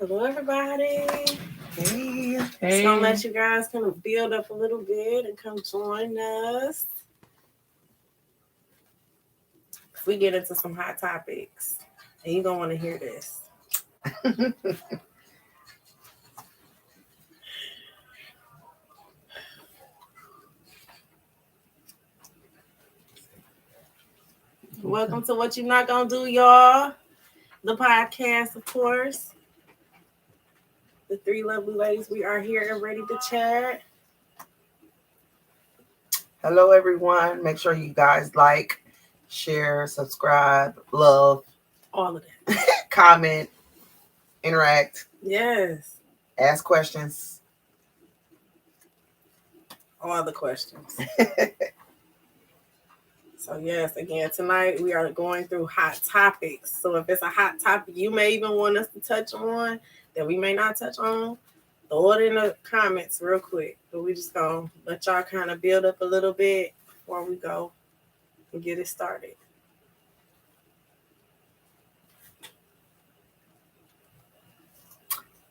Hello, everybody. Hey. Just gonna let you guys kind of build up a little bit and come join us. We get into some hot topics, and you're gonna want to hear this. Welcome to What You Not Gonna Do, y'all. The podcast, of course. The three lovely ladies, we are here and ready to chat. Hello, everyone. Make sure you guys like, share, subscribe, love, all of that. Comment, interact. Yes. Ask questions. All the questions. So yes, again, tonight we are going through hot topics. So if it's a hot topic you may even want us to touch on that we may not touch on, throw it in the comments real quick. But we just gonna let y'all kind of build up a little bit before we go and get it started.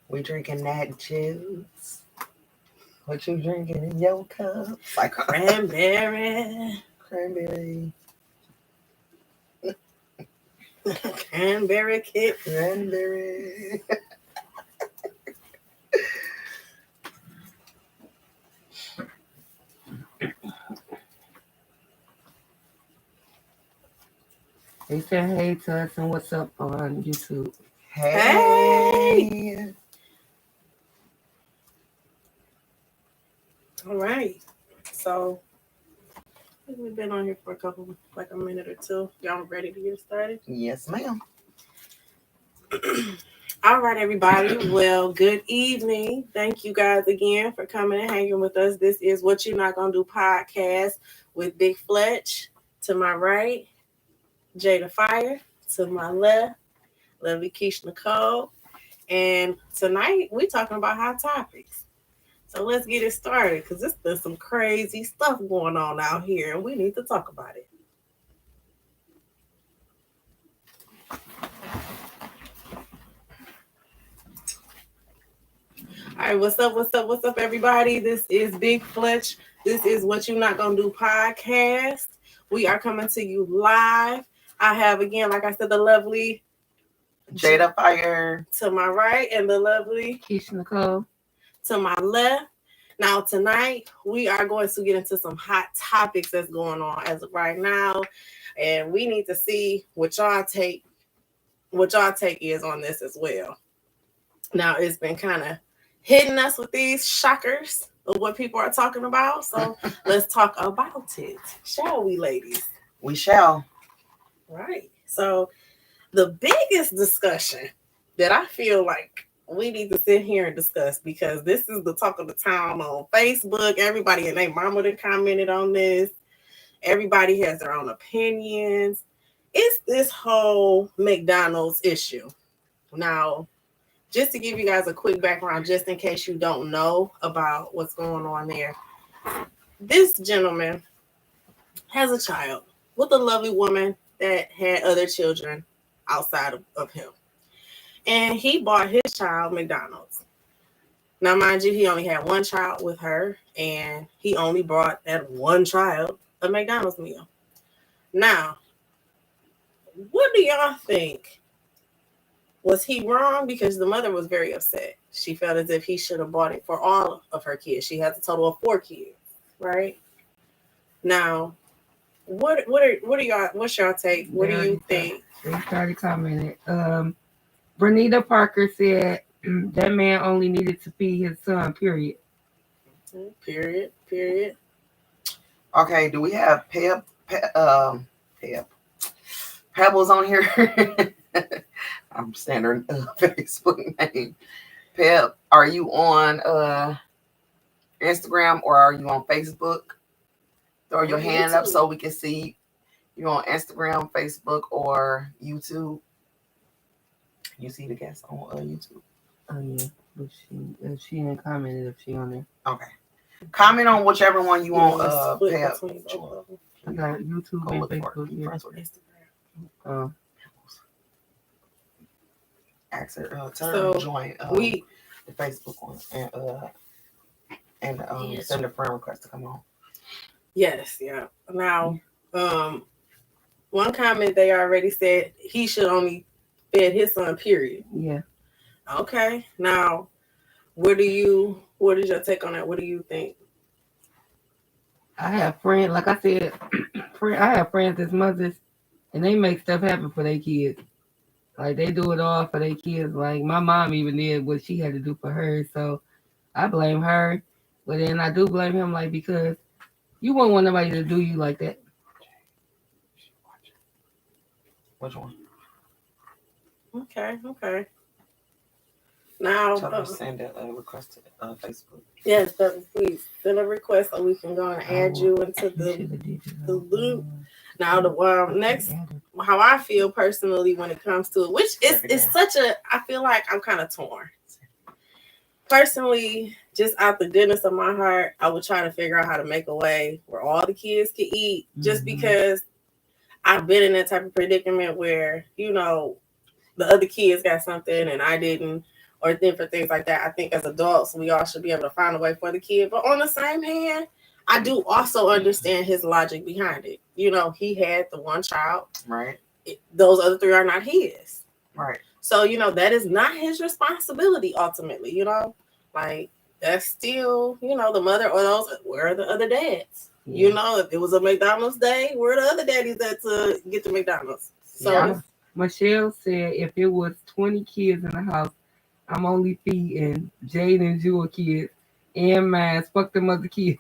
We drinking that juice. What you drinking in your cup? Like cranberry. Cranberry. Cranberry kick. Cranberry. They said hey to us and what's up on YouTube. Hey. All right. So we've been on here for a minute or two. Y'all ready to get started? Yes, ma'am. All right, everybody. Well, good evening. Thank you guys again for coming and hanging with us. This is What You Not Gonna Do podcast with Big Fletch. To my right, Jada Fire. To my left, lovely Keisha Nicole. And tonight we're talking about hot topics. So let's get it started because there's some crazy stuff going on out here and we need to talk about it. All right, what's up, everybody? This is Big Fletch. This is What You Not Gonna Do podcast. We are coming to you live. I have, again, like I said, the lovely Jada Fire to my right and the lovely Keisha Nicole to my left. Now, tonight, we are going to get into some hot topics that's going on as of right now. And we need to see what y'all take is on this as well. Now, it's been kind of hitting us with these shockers of what people are talking about. So let's talk about it. Shall we, ladies? We shall. Right. So the biggest discussion that I feel like we need to sit here and discuss, because this is the talk of the town on Facebook. Everybody and their mama done commented on this. Everybody has their own opinions. It's this whole McDonald's issue. Now, just to give you guys a quick background, just in case you don't know about what's going on there. This gentleman has a child with a lovely woman that had other children outside of him. And he bought his child McDonald's. Now, mind you, he only had one child with her, and he only brought that one child a McDonald's meal. Now, what do y'all think? Was he wrong? Because the mother was very upset. She felt as if he should have bought it for all of her kids. She has a total of 4 kids, right? Now, what's your take? What do you think? They started commenting. Bernita Parker said that man only needed to feed his son, period. Period. Okay, do we have Pebbles on here? I'm standing Facebook name. Pep, are you on Instagram or are you on Facebook? Throw your hand up so we can see you on Instagram, Facebook, or YouTube. You see the guest on YouTube? Oh yeah, but she didn't comment if she on there. Okay, comment on whichever one you want. Pep. I got YouTube and Facebook. Instagram. ask her tell her So, to join we the Facebook one and Yes. send a friend request to come on. yes, yeah. Now, one comment they already said he should only fed his son, period. Yeah. Okay. Now, what is your take on that? What do you think? I have friends, like I said, I have friends as mothers, and they make stuff happen for their kids. Like they do it all for their kids. Like my mom even did what she had to do for her. So I blame her, but then I do blame him, like because you wouldn't want nobody to do you like that. Which one? Okay. Now, Tell her to send a request to Facebook. yes, please send a request so we can go and add you into the loop. Now, the next, how I feel personally when it comes to it, which is such a, I feel like I'm kind of torn. Personally, just out the goodness of my heart, I would try to figure out how to make a way where all the kids can eat, just because I've been in that type of predicament where, you know, the other kids got something and I didn't, or different things like that. I think as adults, we all should be able to find a way for the kid. But on the same hand, I do also understand his logic behind it. You know, he had the one child. Right. Those other three are not his. Right. So, you know, that is not his responsibility ultimately, you know? Like, that's still, you know, the mother or those, where are the other dads? Yeah. You know, if it was a McDonald's day, where are the other daddies at to get to McDonald's? So, yeah. Michelle said if it was 20 kids in the house, I'm only feeding Jade and Jewel kids and mine. Fuck them other kids.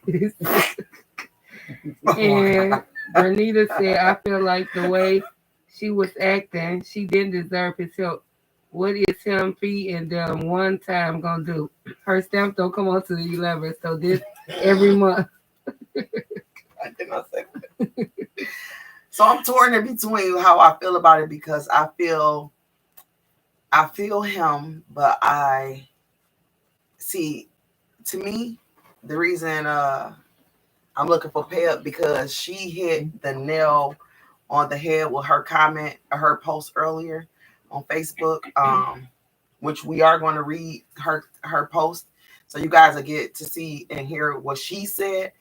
And Bernita said, I feel like the way she was acting, she didn't deserve his help. What is him feeding them one time gonna do? Her stamp don't come on to the 11th, so this every month. I did not say that. So I'm torn in between how I feel about it, because I feel him, but I see, to me, the reason I'm looking for Pep, because she hit the nail on the head with her comment, her post earlier on Facebook, which we are going to read her post, so you guys will get to see and hear what she said.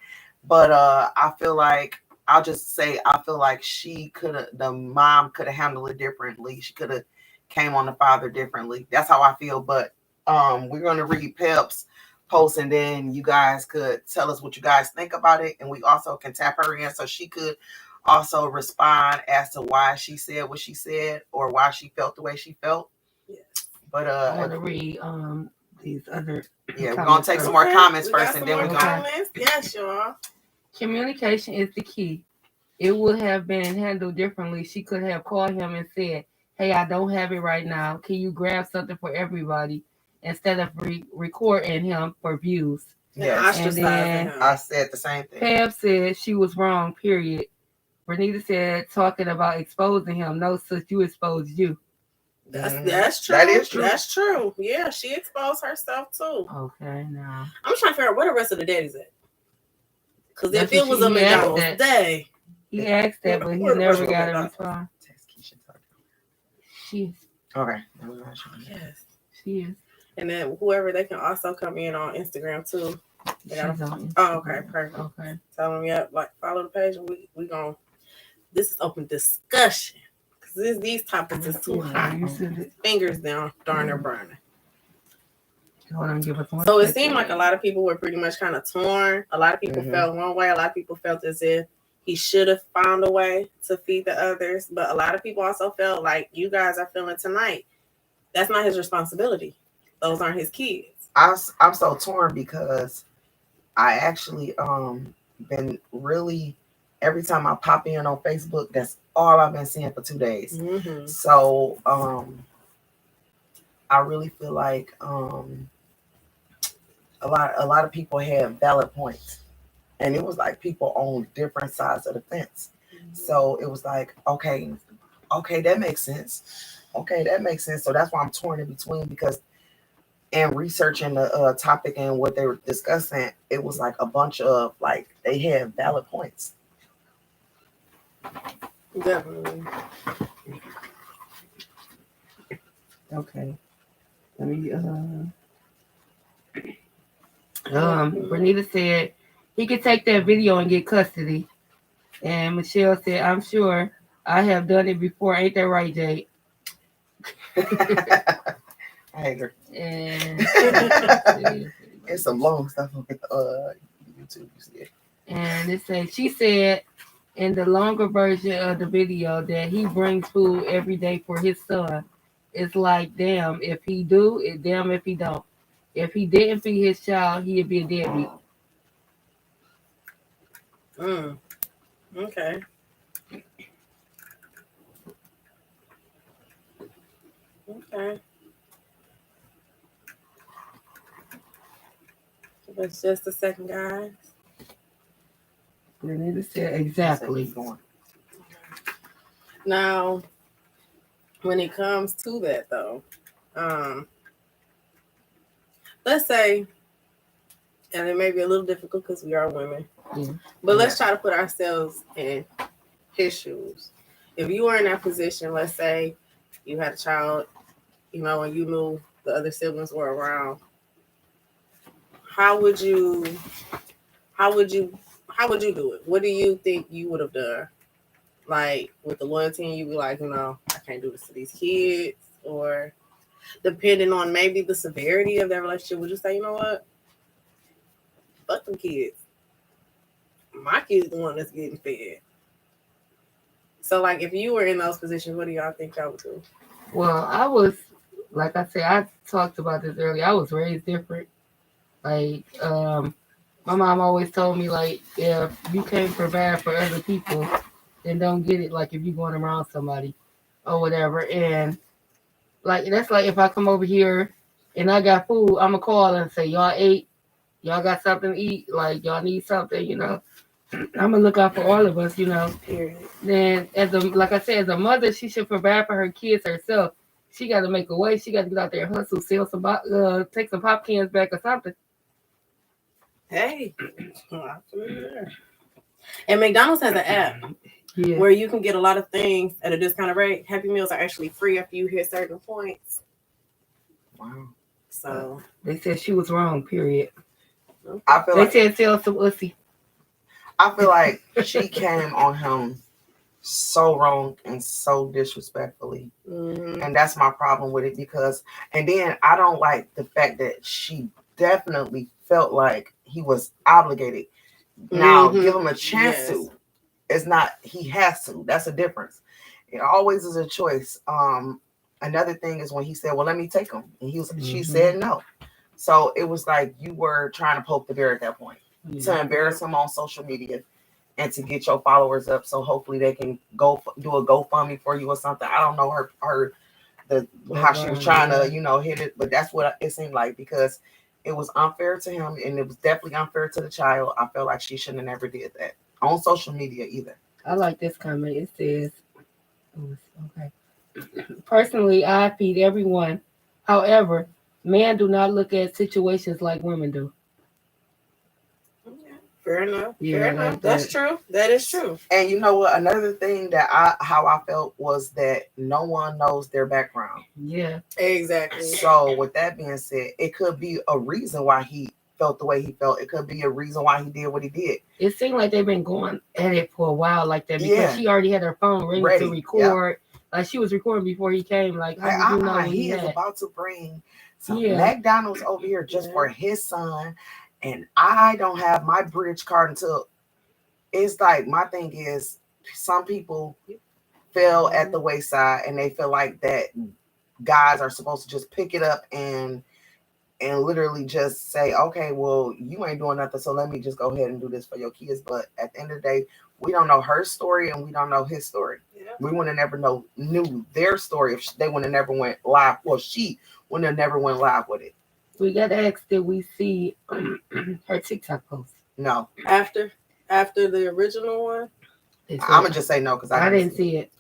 But I feel like, I'll just say, I feel like the mom could have handled it differently. She could have came on the father differently. That's how I feel. But we're going to read Pep's post, and then you guys could tell us what you guys think about it. And we also can tap her in so she could also respond as to why she said what she said, or why she felt the way she felt. Yes. But I want to read these other. Yeah, we're gonna take some more comments first, and then we're gonna. Yes, y'all. Communication is the key. It would have been handled differently. She could have called him and said, "Hey, I don't have it right now. Can you grab something for everybody?" Instead of recording him for views. Yeah, and then I said the same thing. Pam said she was wrong. Period. Renita said talking about exposing him. No, sis, you exposed you. That's true. That is true. That's true. Yeah, she exposed herself too. Okay, now I'm trying to figure out where the rest of the daddies at. Because if it was a McDonald's day, he asked that, but he never got a response. She is. Okay. Yes, she is. And then whoever, they can also come in on Instagram too. Okay, perfect. Okay. Tell them, yeah, like follow the page, and we gonna. This is open discussion. These topics is too hot. Fingers down, darn near burning. So it seemed like a lot of people were pretty much kind of torn. A lot of people felt one way. A lot of people felt as if he should have found a way to feed the others. But a lot of people also felt like you guys are feeling tonight. That's not his responsibility. Those aren't his kids. I'm so torn, because I actually been really, every time I pop in on Facebook, that's all I've been seeing for 2 days. So I really feel like a lot of people had valid points, and it was like people on different sides of the fence. So it was like, okay, that makes sense. Okay, that makes sense. So that's why I'm torn in between, because in researching the topic and what they were discussing, it was like a bunch of, like, they had valid points. Definitely. Okay. Bernita said he could take that video and get custody. And Michelle said, I'm sure I have done it before. Ain't that right, Jade? I hate her. And It's some long stuff on YouTube. You see it. And it says she said in the longer version of the video that he brings food every day for his son. It's like, damn, if he do, it damn if he don't. If he didn't feed his child, he'd be a deadbeat. Okay. Okay. That's just a second, guys. Bernita said exactly. Now, when it comes to that, though, let's say, and it may be a little difficult because we are women, but let's try to put ourselves in his shoes. If you were in that position, let's say you had a child, you know, and you knew the other siblings were around, how would you do it? What do you think you would have done? Like with the loyalty, and you be like, no, I can't do this to these kids, or depending on maybe the severity of that relationship, would you say, you know what? Fuck them kids. My kid's the one that's getting fed. So, like, if you were in those positions, what do y'all think y'all would do? Well, I was, like I said, I talked about this earlier. I was raised different. Like, my mom always told me, like, if you can't provide for other people, then don't get it. Like, if you're going around somebody or whatever. And, like, that's like if I come over here and I got food, I'm going to call and say, y'all ate? Y'all got something to eat? Like, y'all need something, you know? I'm going to look out for all of us, you know? Period. Then, like I said, as a mother, she should provide for her kids herself. She got to make a way. She got to get out there and hustle, sell some, take some pop cans back or something. Hey. And McDonald's has an app where you can get a lot of things at a discounted rate. Happy Meals are actually free after you hit certain points. Wow. So they said she was wrong, period. I feel they said sell some ussy. I feel like she came on him so wrong and so disrespectfully. Mm-hmm. And that's my problem with it, because, and then I don't like the fact that she definitely felt like he was obligated. Now, give him a chance to. It's not, he has to. That's a difference. It always is a choice. Another thing is when he said, well, let me take him. And she said no. So it was like you were trying to poke the bear at that point. To embarrass him on social media and to get your followers up, so hopefully they can go do a GoFundMe for you or something. I don't know how she was trying to, you know, hit it, but that's what it seemed like, because it was unfair to him and it was definitely unfair to the child. I felt like she shouldn't have never did that on social media either. I like this comment. It says, okay. Personally, I feed everyone. However, men do not look at situations like women do. Fair enough. Yeah, fair enough. That's true. That is true. And you know what? Another thing that how I felt was that no one knows their background. Yeah, exactly. So with that being said, it could be a reason why he felt the way he felt. It could be a reason why he did what he did. It seemed like they've been going at it for a while like that, because she already had her phone ready to record. Yep. Like she was recording before he came. Like, how you know he is about to bring some McDonald's over here just for his son. And I don't have my bridge card until, it's like, my thing is, some people fell at the wayside and they feel like that guys are supposed to just pick it up and literally just say, okay, well, you ain't doing nothing, so let me just go ahead and do this for your kids. But at the end of the day, we don't know her story and we don't know his story. Yeah. We would have never knew their story if they would have never went live. Well, she would have never went live with it. We got asked, did we see her TikTok post? No. After the original one? I'm going to just say no, because I didn't see it.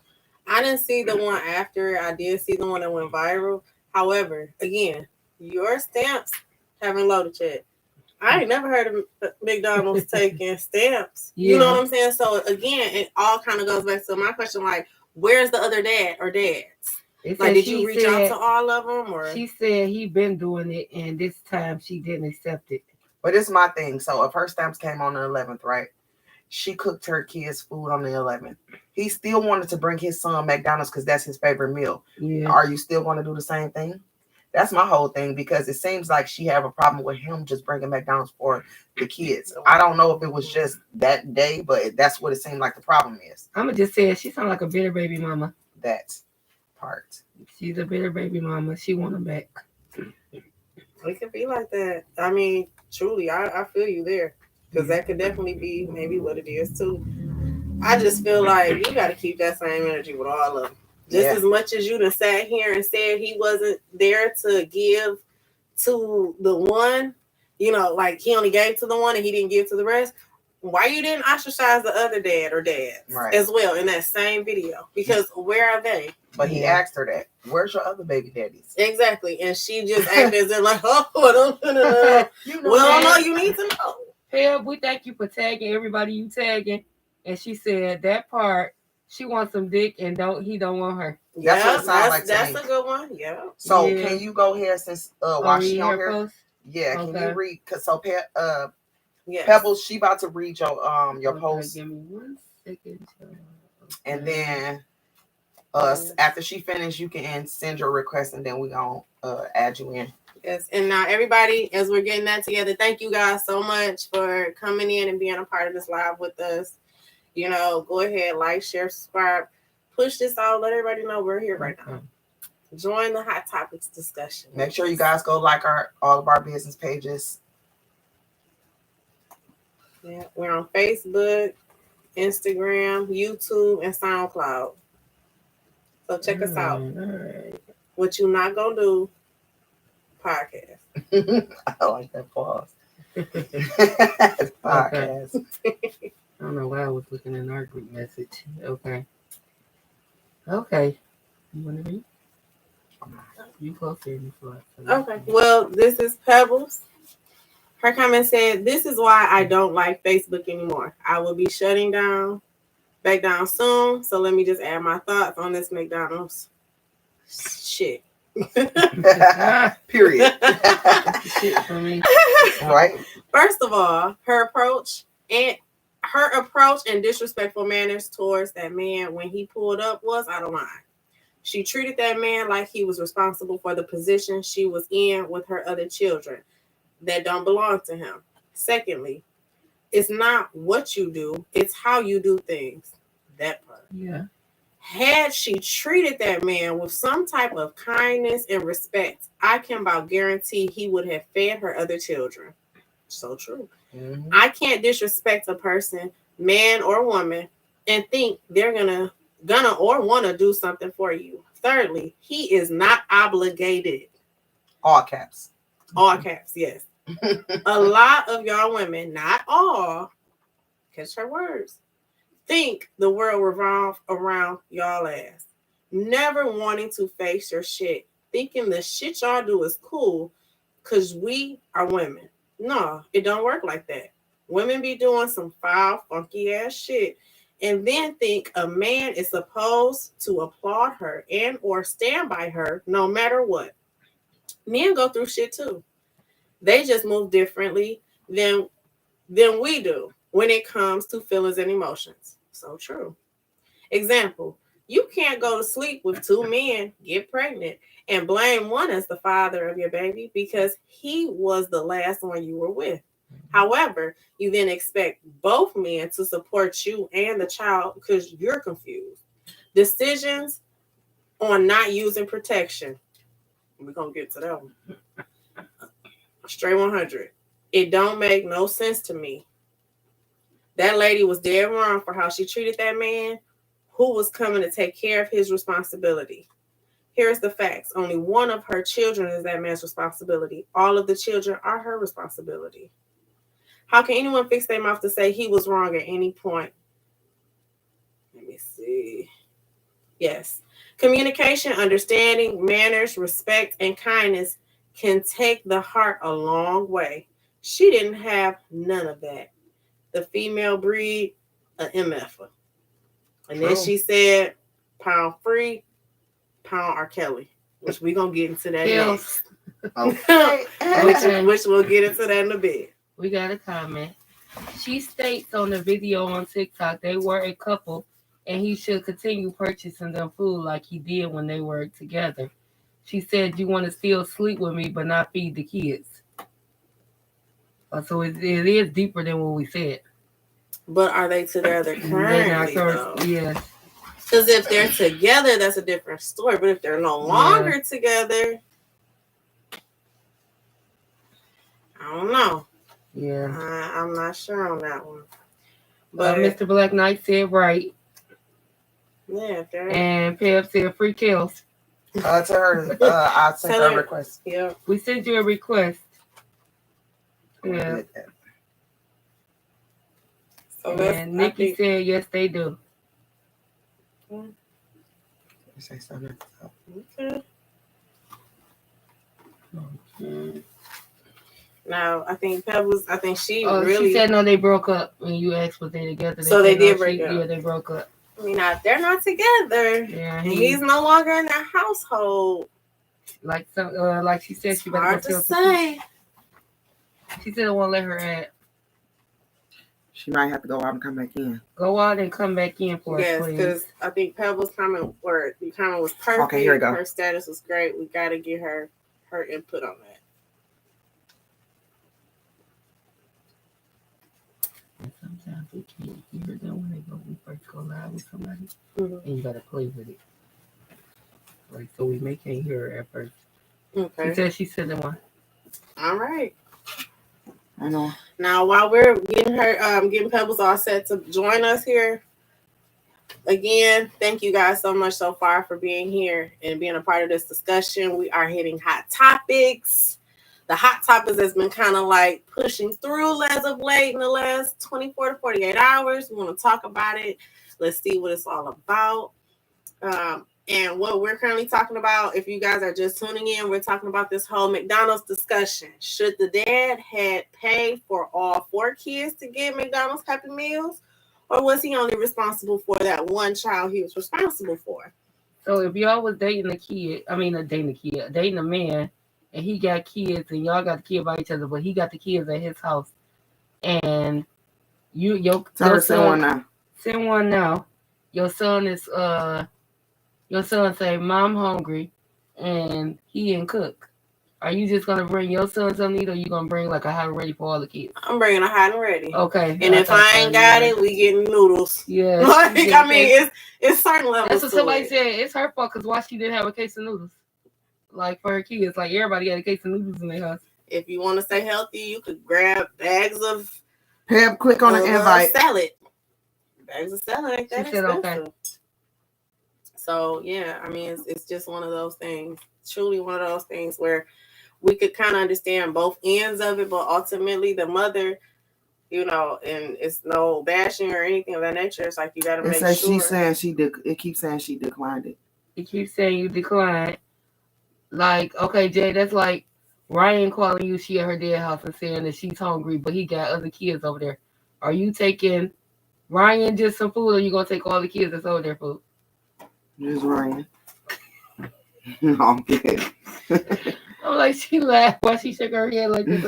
I didn't see the one after. I did see the one that went viral. However, again, your stamps haven't loaded yet. I ain't never heard of McDonald's taking stamps. Yeah. You know what I'm saying? So, again, it all kind of goes back to my question, like, where's the other dad or dads? Like, did you reach out to all of them, or she said he been doing it, and this time she didn't accept it. But it's my thing. So if her stamps came on the 11th, right? She cooked her kids food on the 11th. He still wanted to bring his son McDonald's because that's his favorite meal. Yeah. Are you still going to do the same thing? That's my whole thing, because it seems like she have a problem with him just bringing McDonald's for the kids. I don't know if it was just that day, but that's what it seemed like the problem is. I'm going to just say she sounds like a bitter baby mama. That part. She's a bitter baby mama. She want him back. It could be like that. I mean, truly, I feel you there. Because that could definitely be maybe what it is, too. I just feel like you got to keep that same energy with all of them. Just as much as you done sat here and said he wasn't there to give to the one, you know, like he only gave to the one and he didn't give to the rest. Why you didn't ostracize the other dad or dads as well in that same video? Because where are they? But he asked her that. Where's your other baby daddies? Exactly. And she just acted as if like, oh, I don't know. Well, no, you need to know. Peb, we thank you for tagging everybody you tagging. And she said that part, she wants some dick and he don't want her. That's what it sounds like to that's me. A good one. Yeah. So can you go here since while she on here? Post? Yeah, can you read? Cause so yes. Pebbles, she about to read your post. Give me 1 second. And then after she finished, you can send your request, and then we gonna add you in. Yes, and now everybody, as we're getting that together, thank you guys so much for coming in and being a part of this live with us. You know, go ahead, like, share, subscribe, push this out, let everybody know we're here right now. Join the Hot Topics discussion. Make sure you guys go like all of our business pages. Yeah, we're on Facebook, Instagram, YouTube, and SoundCloud. So check us out. What you not gonna do? Podcast. I like that pause. Podcast. I don't know why I was looking in our group message. Okay. You want to read? You closer. Okay. Well, this is Pebbles. Her comment said, "This is why I don't like Facebook anymore. I will be shutting back down soon. So let me just add my thoughts on this McDonald's shit." Period. Shit for me. Right. First of all, her approach and disrespectful manners towards that man when he pulled up was out of line. She treated that man like he was responsible for the position she was in with her other children that don't belong to him. Secondly, it's not what you do, it's how you do things. That part. Yeah. Had she treated that man with some type of kindness and respect, I can about guarantee he would have fed her other children. So true. Mm-hmm. I can't disrespect a person, man or woman, and think they're gonna or want to do something for you. Thirdly, he is not obligated. All caps. All caps, yes. A lot of y'all women, not all, catch her words, think the world revolves around y'all ass. Never wanting to face your shit. Thinking the shit y'all do is cool because we are women. No, it don't work like that. Women be doing some foul, funky ass shit and then think a man is supposed to applaud her and or stand by her no matter what. Men go through shit too. They just move differently than we do when it comes to feelings and emotions. So true. Example, you can't go to sleep with two men, get pregnant, and blame one as the father of your baby because he was the last one you were with. However, you then expect both men to support you and the child because you're confused. Decisions on not using protection. We're going to get to that one. Straight 100. It don't make no sense to me. That lady was dead wrong for how she treated that man who was coming to take care of his responsibility. Here's the facts. Only one of her children is that man's responsibility. All of the children are her responsibility. How can anyone fix their mouth to say he was wrong at any point? Let me see. Yes. Communication, understanding, manners, respect, and kindness can take the heart a long way. She didn't have none of that. The female breed, an MF. And then she said, pound free, pound R. Kelly, which we're gonna get into that Kills. next. Okay. which we'll get into that in a bit. We got a comment. She states on the video on TikTok they were a couple and he should continue purchasing them food like he did when they were together. She said, "You want to still sleep with me but not feed the kids." So it is deeper than what we said. But are they together currently, though? Yes. Because if they're together, that's a different story. But if they're no longer together, I don't know. Yeah. I'm not sure on that one. But Mr. Black Knight said right. Yeah. And Pep said free kills. To her, I'll send her a request. Yeah. We sent you a request. Yeah. So and Nikki said yes, they do. Say something. Okay. Now I think she really. She said no, they broke up. When you asked was they together. So they did break up. Yeah, they broke up. I mean, they're not together. Yeah, he's no longer in their household. Like she said, she better hard to say. She said, "I won't let her add." She might have to go out and come back in. Go out and come back in for us, please. Yes, because I think Pebble's comment was perfect. Okay, here we go. Her status was great. We got to get her input on that. And sometimes we can't hear them when we first go live with somebody, and you gotta play with it. Like so, we can't hear her at first. Okay. She said that one. All right. I know. Now, while we're getting Pebbles all set to join us here, again, thank you guys so much so far for being here and being a part of this discussion. We are hitting hot topics. The hot topics has been kind of like pushing through as of late in the last 24 to 48 hours. We want to talk about it. Let's see what it's all about. And what we're currently talking about, if you guys are just tuning in, we're talking about this whole McDonald's discussion. Should the dad had paid for all 4 kids to get McDonald's Happy Meals? Or was he only responsible for that one child he was responsible for? So if y'all was dating a man, and he got kids, and y'all got the kid by each other, but he got the kids at his house, and send one now. Your son is your son say, "Mom hungry," and he ain't cook. Are you just gonna bring your son something to eat, or you gonna bring like a hot and ready for all the kids? I'm bringing a hot and ready. Okay. And if I ain't got it, we getting noodles. Yeah. It's certain levels. That's what somebody said. It's her fault because why she didn't have a case of noodles, like for her kids. Like everybody had a case of noodles in their house. If you want to stay healthy, you could grab bags of. Click on the invite. Salad. Bags of salad ain't that expensive. Okay. So yeah, I mean, it's just one of those things. Truly one of those things where we could kind of understand both ends of it, but ultimately the mother, and it's no bashing or anything of that nature. It's like you got to make sure. She's saying it keeps saying she declined it. It keeps saying you declined. Like, okay, Jay, that's like Ryan calling you. She at her dad's house and saying that she's hungry, but he got other kids over there. Are you taking Ryan just some food, or you gonna take all the kids that's over there food? Just Ryan. No, I'm kidding. I'm like, she laughed while she shook her head like this.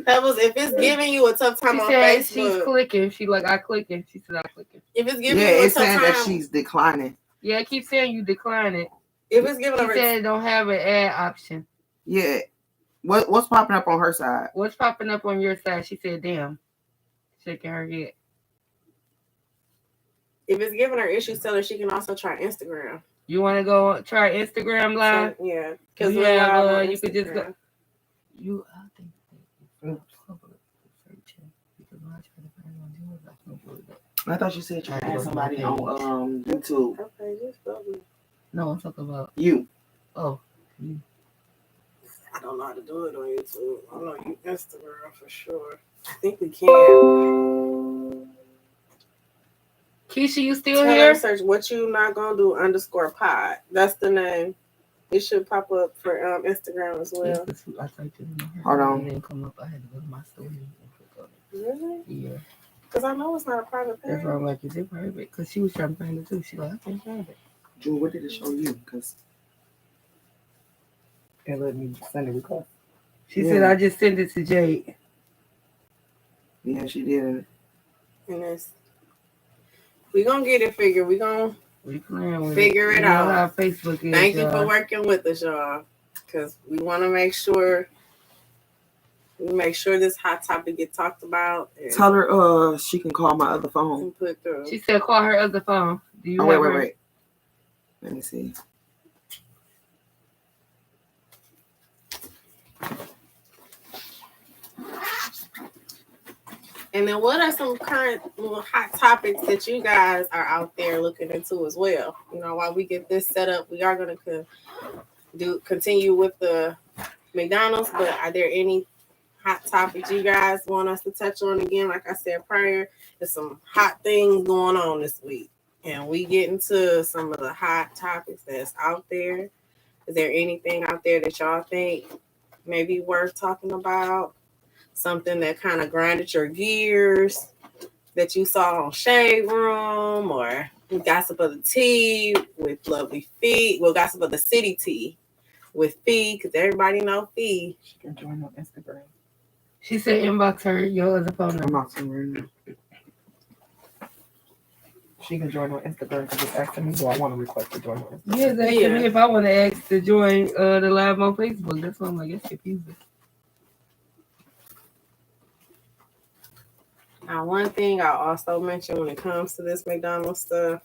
That was if it's giving you a tough time on Facebook. She's clicking. She like, I clicking. She said, I clicking. If it's giving you a tough time. that she's declining. Yeah, it keeps saying you decline it. If it's giving her. She said it don't have an ad option. Yeah. What's popping up on her side? What's popping up on your side? She said, damn. Shaking her head. If it's giving her issues, tell her she can also try Instagram. You want to go try Instagram live? So, yeah, because you could just go. I thought you said you had somebody on YouTube. Okay, just go. No, I'm talking about you. Oh, you. I don't know how to do it on YouTube. I know Instagram for sure. I think we can. Keisha, you still here? Search what you not gonna do _pod. That's the name. It should pop up for Instagram as well. I typed it in my head. Hold on. It didn't come up. I had to go to my story and click on it. Really? Yeah. Because I know it's not a private page. That's why I'm like, is it private? Because she was trying to find it too. She like, I can't find it. Drew, what did it show you? Because and let me send a request. She said I just sent it to Jade. Yeah, she did. And it's, we gonna get it figured. We gonna figure it out. How Facebook is, Thank you for working with us, y'all. Because we want to make sure this hot topic get talked about. Tell her she can call my other phone. Put through. She said call her other phone. Do you wait. Let me see. And then what are some current little hot topics that you guys are out there looking into as well? You know, while we get this set up, we are going to continue with the McDonald's, but are there any hot topics you guys want us to touch on again? Like I said prior, there's some hot things going on this week. And we get into some of the hot topics that's out there. Is there anything out there that y'all think may be worth talking about? Something that kind of grinded your gears that you saw on Shade Room, or Gossip of the Tea with Lovely Fee. Well, Gossip of the City Tea with Fee, because everybody know Fee. She can join on Instagram. She said inbox her your other phone number. Inbox her right now. She can join on Instagram because it's asking me, do I want to request to join on Instagram? Yeah, it's asking me if I want to ask to join the live on Facebook. That's why I'm like, it's confusing. Now, one thing I also mentioned when it comes to this McDonald's stuff,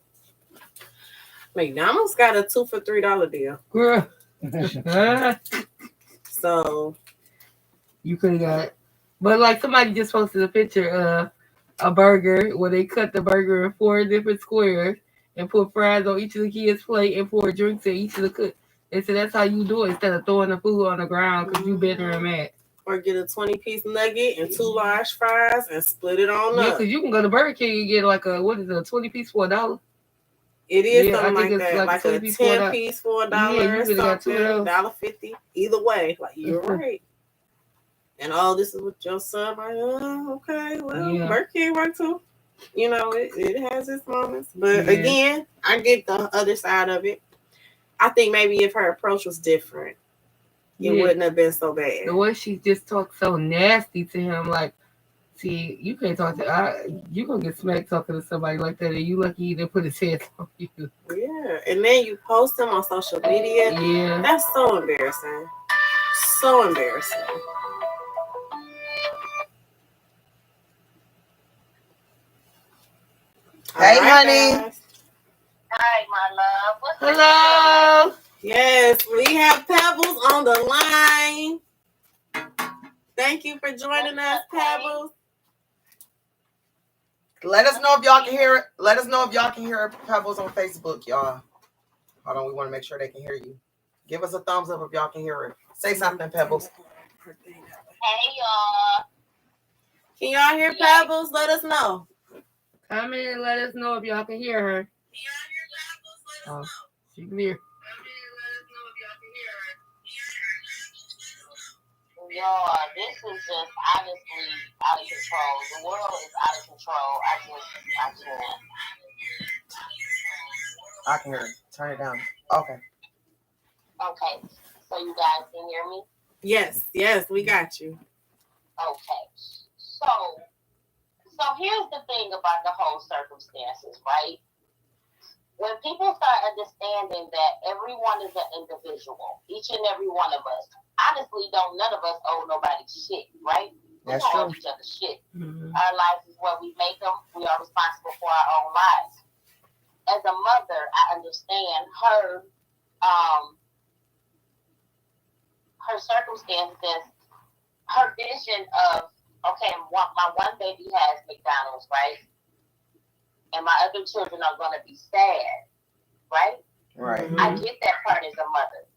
McDonald's got a 2 for $3 deal. Girl. So you could have got, but like somebody just posted a picture of a burger where they cut the burger in 4 different squares and put fries on each of the kids' plate and pour drinks in each of the cook. They said that's how you do it instead of throwing the food on the ground because you better than mad. Or get a 20-piece nugget and 2 large fries and split it on up. Yeah, because you can go to Burger King and get like a 20-piece for $1. It is something like that, like a 10-piece for $1 or something, $1.50. Either way, like you're right. And this is what your son, like, okay, well, Burger King work too. You know, it has its moments. But again, I get the other side of it. I think maybe if her approach was different, it wouldn't have been so bad. The way she just talked so nasty to him, like, see, you can't talk to you gonna get smacked talking to somebody like that, and you lucky he didn't put his hands on you. Yeah, and then you post him on social media. Yeah, that's so embarrassing. So embarrassing. Hey, honey. Guys. Hi, my love. What's hello. Yes, we have Pebbles on the line. Thank you for joining us, Pebbles. Let us know if y'all can hear it. Let us know if y'all can hear Pebbles on Facebook, y'all. Hold on, we want to make sure they can hear you. Give us a thumbs up if y'all can hear it. Say something, Pebbles. Hey, y'all. Can y'all hear Pebbles? Let us know. Comment and let us know if y'all can hear her. Oh, she can hear. Y'all, this is just honestly out of control. The world is out of control. I I can hear it. Turn it down. Okay. Okay. So you guys can hear me? Yes, we got you. Okay. So here's the thing about the whole circumstances, right? When people start understanding that everyone is an individual, each and every one of us, honestly, none of us owe nobody shit, right? We don't owe each other shit. Mm-hmm. Our lives is what we make them. We are responsible for our own lives. As a mother, I understand her circumstances, her vision of, okay, my one baby has McDonald's, right? And my other children are going to be sad, right? Right. I get that part as a mother.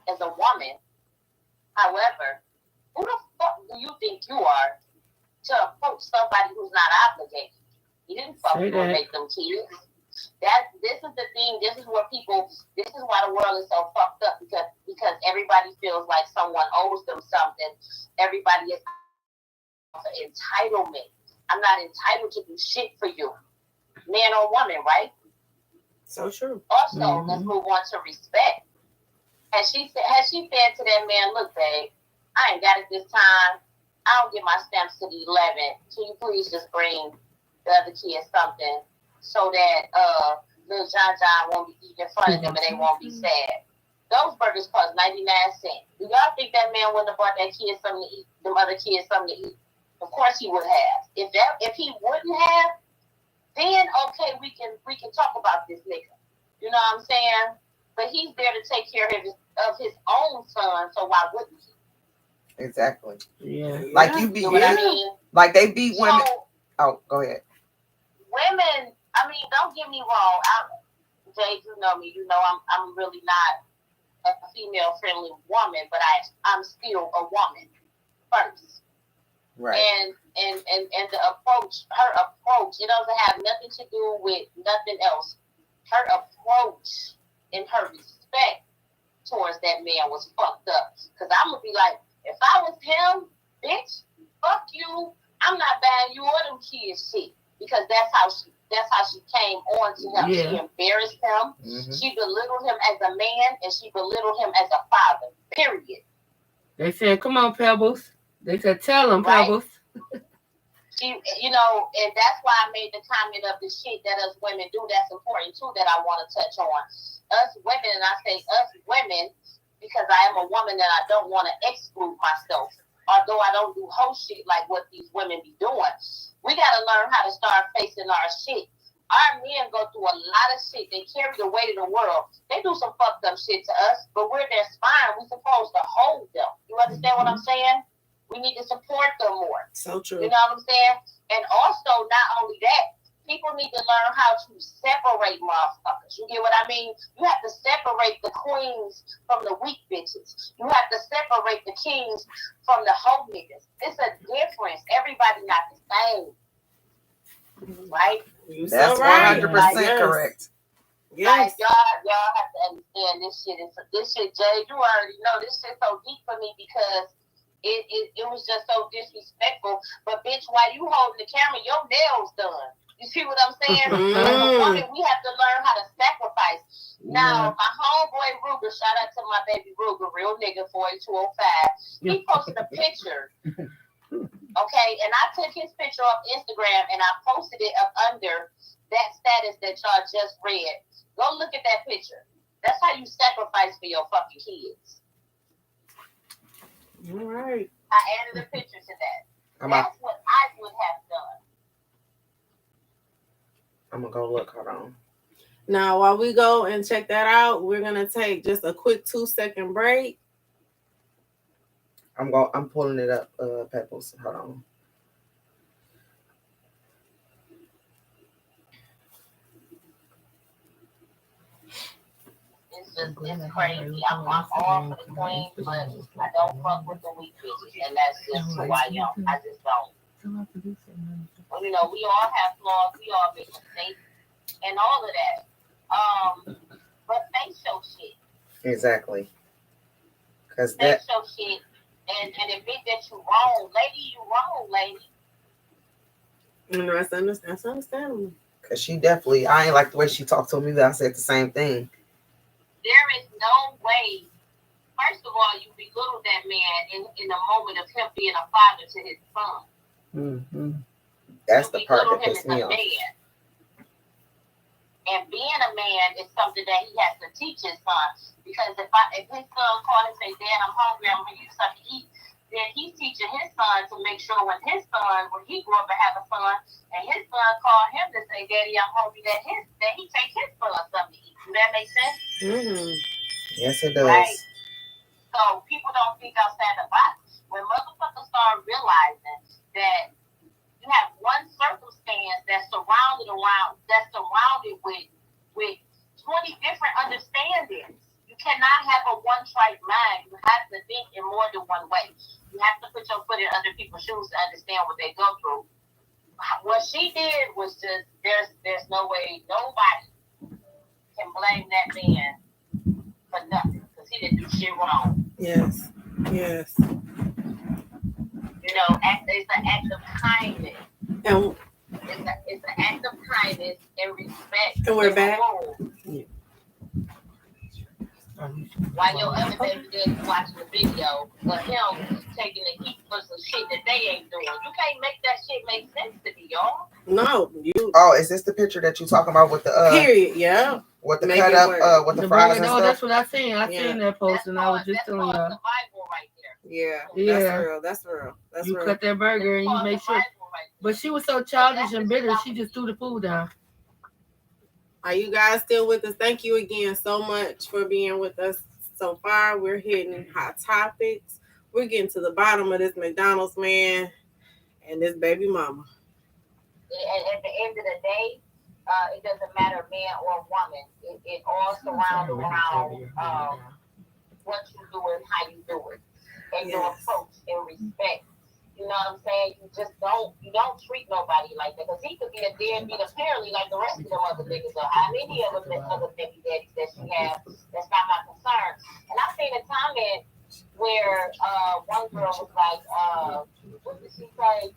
As a woman, however, who the fuck do you think you are to approach somebody who's not obligated? You didn't fucking make them kids. This is the thing. This is why the world is so fucked up, because everybody feels like someone owes them something. Everybody is entitlement. I'm not entitled to do shit for you. Man or woman, right? So true. Also, let's move on to respect. Has she said to that man, look, babe, I ain't got it this time. I don't get my stamps to the 11th. Can you please just bring the other kids something so that little John won't be eating in front of them and they won't be sad. Those burgers cost 99 cents. Do y'all think that man wouldn't have bought that kid something to eat, them other kids something to eat? Of course he would have. If he wouldn't have, then okay, we can talk about this nigga. You know what I'm saying? But he's there to take care of his own son, so why wouldn't he? Exactly. Yeah. Like you be, You know what I mean? like they beat women. So, Oh, go ahead. women, I mean, don't get me wrong. Jay, you know me. You know I'm really not a female-friendly woman, but I'm still a woman first. Right. And the approach, her approach, it doesn't have nothing to do with nothing else. Her approach and her respect towards that man was fucked up. Because I'm going to be like, if I was him, bitch, fuck you. I'm not buying you or them kids shit. Because that's how she came on to him. Yeah. She embarrassed him. Mm-hmm. She belittled him as a man, and she belittled him as a father. Period. They said, come on, Pebbles. They said, tell them, Right. Pebbles. She, and that's why I made the comment of the shit that us women do. That's important too. That I want to touch on. Us women, and I say us women because I am a woman and I don't want to exclude myself. Although I don't do whole shit like what these women be doing. We got to learn how to start facing our shit. Our men go through a lot of shit. They carry the weight of the world. They do some fucked up shit to us, but we're their spine. We're supposed to hold them. You understand what I'm saying? We need to support them more. So true. You know what I'm saying? And also, not only that, people need to learn how to separate motherfuckers. You get what I mean? You have to separate the queens from the weak bitches. You have to separate the kings from the hoe niggas. It's a difference. Everybody not the same. Right? That's 100% correct. Yes. Like, y'all have to understand this shit, Jay, you already know this shit so deep for me because it was just so disrespectful. But bitch, while you holding the camera, your nails done. You see what I'm saying? As a woman, we have to learn how to sacrifice. Now, my homeboy Ruger, shout out to my baby Ruger, real nigga 4205. He posted a picture. Okay, and I took his picture off Instagram and I posted it up under that status that y'all just read. Go look at that picture. That's how you sacrifice for your fucking kids. All right. I added a picture to that. That's what I would have done. I'm gonna go look. Hold on. Now, while we go and check that out, we're gonna take just a quick 2-second break. I'm pulling it up, Pebbles. Hold on. It's crazy. I'm all for the queen, but I don't fuck with the weak bitches, and that's just who I am. I just don't. You know, we all have flaws, we all make mistakes, and all of that. But face your shit. Exactly. Because face your shit and admit that you wrong, lady. You wrong, lady. That's understandable. Because she definitely, I ain't like the way she talked to me. That I said the same thing. There is no way. First of all, you belittle that man in the moment of him being a father to his son. Mm-hmm. That's the part that pissed me off. Man. And being a man is something that he has to teach his son. Because if his son called and say, Dad, I'm hungry, I'm going to use something to eat, then he's teaching his son to make sure when he grew up and have a son, and his son called him to say, Daddy, I'm hungry, that he take his son something to eat. Does that make sense? Mm-hmm. Yes, it does. Right? So people don't think outside the box. When motherfuckers start realizing that you have one circumstance that's surrounded with 20 different understandings. You cannot have a one-track mind. You have to think in more than one way. You have to put your foot in other people's shoes to understand what they go through. What she did was just, there's no way nobody can blame that man for nothing because he didn't do shit wrong. Yes. You know, it's an act of kindness. And it's an act of kindness and respect. And we're back. You while your other baby daddy watching the video of him taking the heat for some shit that they ain't doing. You can't make that shit make sense to me, y'all. No, you. Oh, is this the picture that you talking about with the Period. Yeah. with the Make cut it up work. with the The fries burger, and no, stuff? that's what I seen. I Yeah. seen that post, and I was just telling y'all. Survival right there. Yeah. That's Yeah. real. That's real. That's You real. cut that burger and you make sure. But she was so childish and bitter, she just threw the food down. Are you guys still with us? Thank you again so much for being with us so far. We're hitting hot topics. We're getting to the bottom of this McDonald's man and this baby mama. At the end of the day, it doesn't matter man or woman. It all surrounds around what you do and how you do it, and your approach and respect. You know what I'm saying? You don't treat nobody like that, because he could be a deadbeat apparently like the rest of them other niggas or how many of them other baby daddies that she has. That's not my concern. And I seen a comment where one girl was like, what did she say?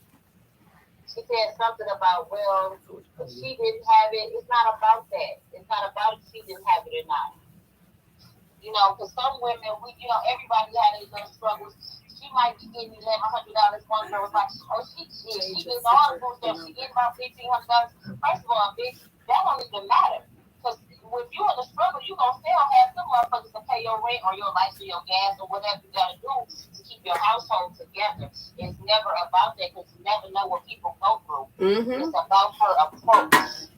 She said something about, well, if she didn't have it, it's not about that. It's not about if she didn't have it or not. You know, because some women, everybody had their little struggles. She might be getting $1,100. One girl was like, oh, she gets all the food stamps. She gets about $1,500. First of all, bitch, that don't even matter. Because if you're in a struggle, you're going to still have some motherfuckers to pay your rent or your lights or your gas or whatever you got to do to keep your household together. It's never about that, because you never know what people go through. Mm-hmm. It's about her approach.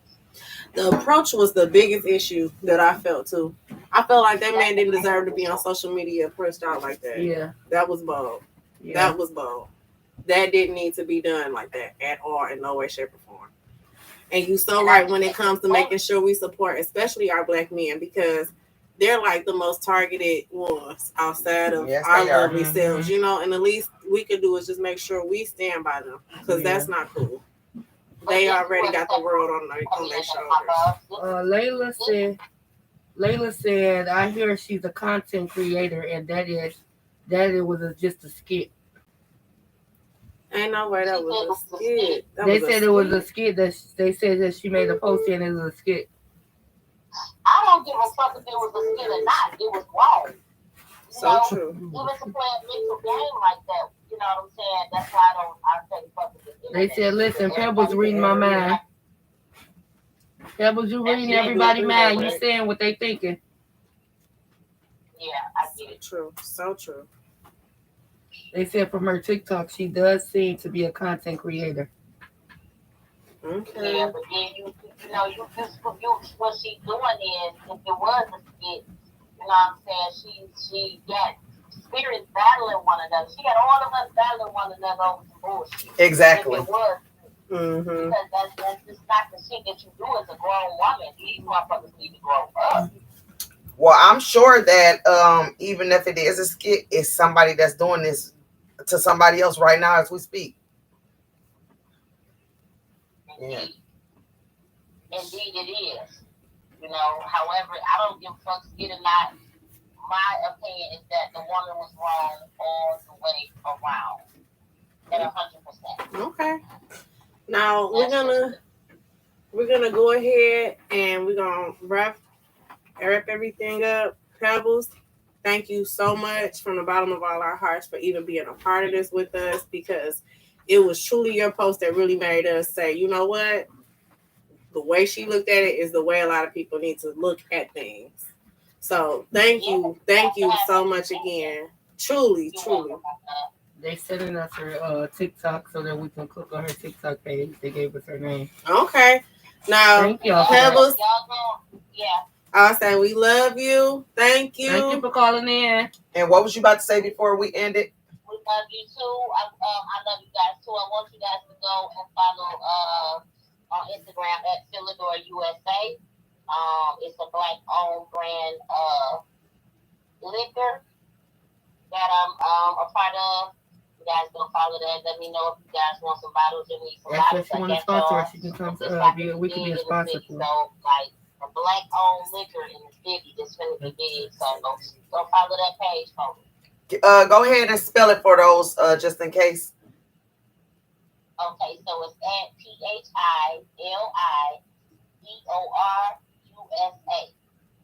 The approach was the biggest issue that I felt too. I felt like that man didn't deserve to be on social media pushed out like that. Yeah. That was bold. Yeah. That was bold. That didn't need to be done like that at all, in no way, shape, or form. And you so right when it comes to making sure we support, especially our black men, because they're like the most targeted ones outside of our lovely selves, you know. And the least we could do is just make sure we stand by them, because that's not cool. They already got the world on their shoulders. Layla said, I hear she's a content creator, and that it was just a skit. Ain't no way that was a skit. They said it was a skit. They said that she made a post saying it was a skit. I don't give a fuck if it was a skit or not. It was wrong. So true. Even to play a mental game like that, you know what I'm saying? That's why I say fuck with it. They said, listen, Pebbles reading my mind. Pebbles, you reading everybody's mind. You saying what they thinking. Yeah, I get it. True. So true. They said from her TikTok, she does seem to be a content creator. Okay. Yeah, but then what she's doing is, if it was a skit, you know what I'm saying, she got spirits battling one another. She got all of us battling one another over some bullshit. Exactly. If it was, Mm-hmm. because that's just not the shit that you do as a grown woman. These motherfuckers need to grow up. Well, I'm sure that even if it is a skit, it's somebody that's doing this to somebody else right now as we speak. Indeed. Indeed it is. You know, however, I don't give a fuck skit or not. My opinion is that the woman was wrong all the way around. At 100%. Okay. Now we're gonna go ahead and we're gonna wrap everything up. Pebbles, thank you so much from the bottom of all our hearts for even being a part of this with us, because it was truly your post that really made us say, you know what? The way she looked at it is the way a lot of people need to look at things. So thank you so much again. Truly. They sending us her TikTok so that we can click on her TikTok page. They gave us her name. Okay. Now, thank y'all. Pebbles. Yeah. I'll say we love you. Thank you. Thank you for calling in. And what was you about to say before we ended? We love you too. I love you guys too. I want you guys to go and follow on Instagram at Philidor USA. It's a black-owned brand liquor that I'm a part of. You guys go follow that. Let me know if you guys want some bottles and need some bottles. If you want to sponsor us, you can come we can be a sponsor for. So, like, a black-owned liquor in the city that's going to be big. So, go follow that page, folks. Go ahead and spell it for those, just in case. Okay, so it's at PHILIDORUSA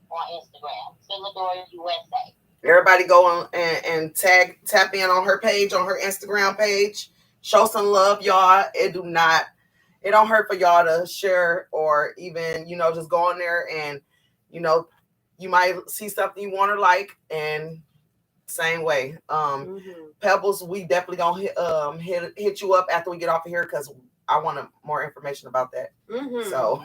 on Instagram, Philidor USA. Everybody go on and tap in on her page, on her Instagram page. Show some love, y'all. It don't hurt for y'all to share or even, just go on there and, you might see something you want to like, and same way. Pebbles, we definitely gonna hit you up after we get off of here because I want more information about that. So.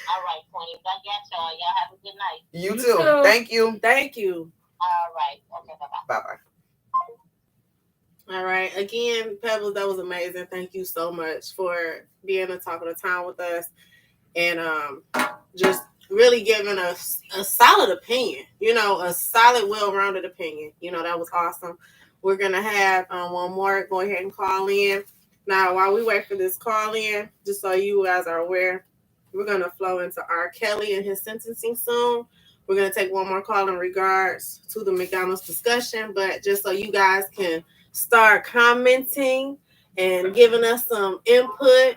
All right, Queens. I got y'all. Y'all have a good night. You too. Thank you. Thank you. All right. Okay, bye-bye. Bye-bye. All right. Again, Pebbles, that was amazing. Thank you so much for being a talk of the town with us and just really giving us a solid opinion, a solid, well-rounded opinion. That was awesome. We're going to have one more. Go ahead and call in. Now, while we wait for this call in, just so you guys are aware, we're going to flow into R. Kelly and his sentencing soon. We're going to take one more call in regards to the McDonald's discussion, but just so you guys can start commenting and giving us some input,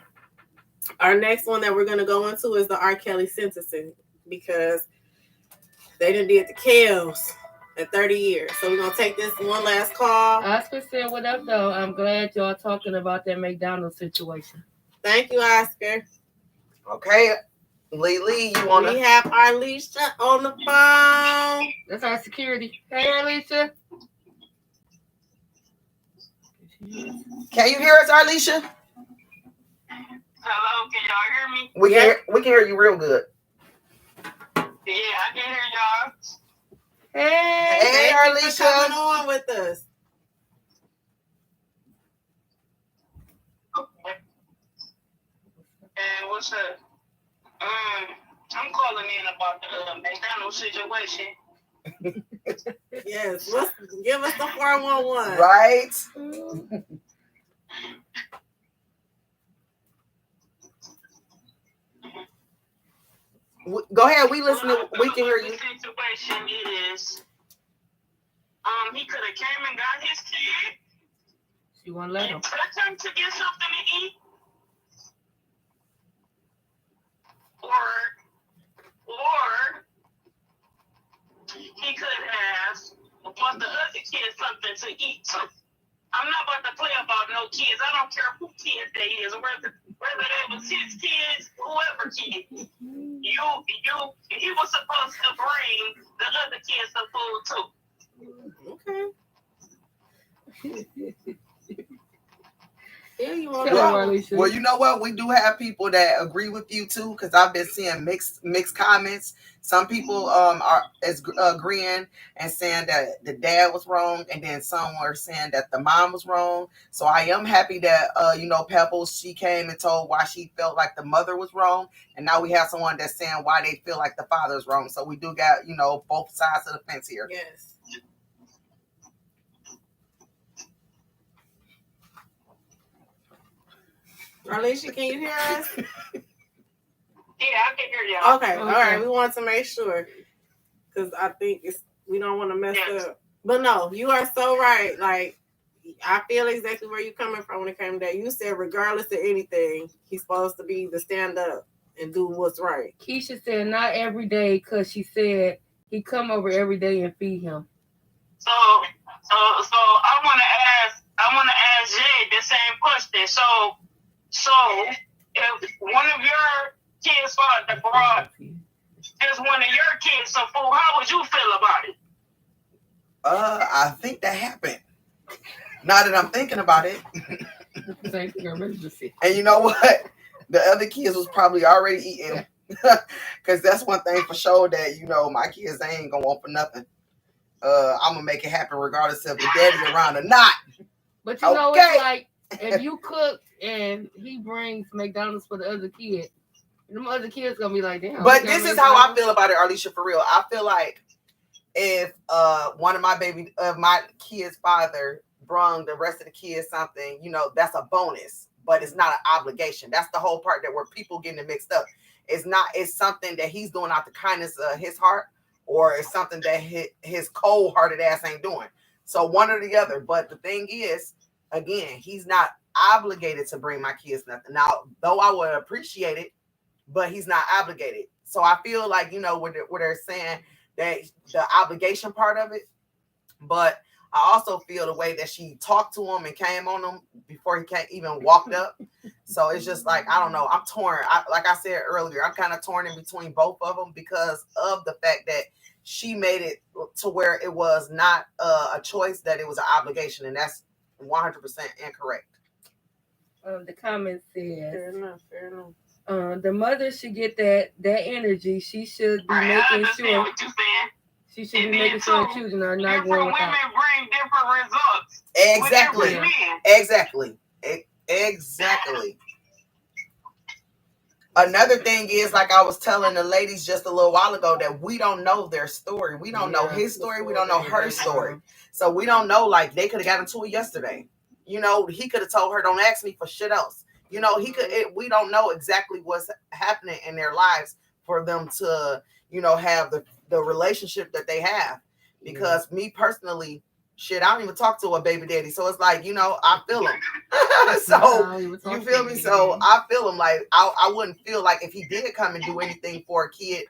our next one that we're going to go into is the R. Kelly sentencing because they done did the Kels at 30 years. So we're going to take this one last call. Oscar said, what up, though? I'm glad y'all talking about that McDonald's situation. Thank you, Oscar. Okay, Lee, you want to? We have Arlisha on the phone. That's our security. Hey, Arlisha. Can you hear us, Arlisha? Hello, can y'all hear me? We can hear you real good. Yeah, I can hear y'all. Hey, Arlisha, coming on with us. Okay. And what's up? I'm calling in about the McDonald's situation. Yes, give us the 411. Right. Go ahead. We listening. We can hear you. The situation is, he could have came and got his kid. She won't let him. Took him to get something to eat. Or he could have bought the other kids something to eat. I'm not about to play about no kids. I don't care who kids they is, whether they was his kids, whoever kid. He was supposed to bring the other kids some food too. Okay. Yeah, you want Well, you know what? We do have people that agree with you too, because I've been seeing mixed comments. Some people are agreeing and saying that the dad was wrong, and then some were saying that the mom was wrong. So I am happy that Pebbles, she came and told why she felt like the mother was wrong, and now we have someone that's saying why they feel like the father is wrong. So we do got both sides of the fence here. Yes. Arlisha, can you hear us? Yeah, I can hear y'all. Okay. All right. We want to make sure because I think we don't want to mess up. But no, you are so right. Like, I feel exactly where you're coming from when it came to that. You said regardless of anything, he's supposed to be the stand up and do what's right. Keisha said not every day because she said he come over every day and feed him. So I want to ask Jay the same question. So if one of your kids father brought just one of your kids some food, how would you feel about it? I think that happened. Now that I'm thinking about it. And you know what? The other kids was probably already eating. Because that's one thing for sure that, my kids, they ain't going to want for nothing. I'm going to make it happen regardless if the daddy's around or not. But know, it's like, if you cook and he brings McDonald's for the other kid, them other kids going to be like, damn. But this is how I feel about it, Arlisha, for real. I feel like if one of my kid's father brung the rest of the kids something, that's a bonus, but it's not an obligation. That's the whole part that where people getting it mixed up. It's something that he's doing out the kindness of his heart, or it's something that his cold-hearted ass ain't doing. So one or the other. But the thing is, again, he's not obligated to bring my kids nothing. Now, though I would appreciate it, but he's not obligated. So I feel like, you know, where they're saying that the obligation part of it, but I also feel the way that she talked to him and came on him before he even walked up. So it's just like, I don't know. I'm torn. Like I said earlier, I'm kind of torn in between both of them because of the fact that she made it to where it was not a choice, that it was an obligation. And that's 100% incorrect. The comment says, Fair enough. the mother should get that energy. She should be making sure. What you saying. She should be making sure the children are not going Different without. women bring different results. Exactly. With different men. Exactly. Another thing is, like I was telling the ladies just a little while ago, that we don't know their story. We don't know his story. We don't know her story. So we don't know, like, they could have got into it yesterday. You know, he could have told her, don't ask me for shit else. You know, we don't know exactly what's happening in their lives for them to, you know, have the relationship that they have. Because me personally, shit, I don't even talk to a baby daddy. So it's like, you know, I feel him. So you feel me? So I feel him. Like I wouldn't feel like if he did come and do anything for a kid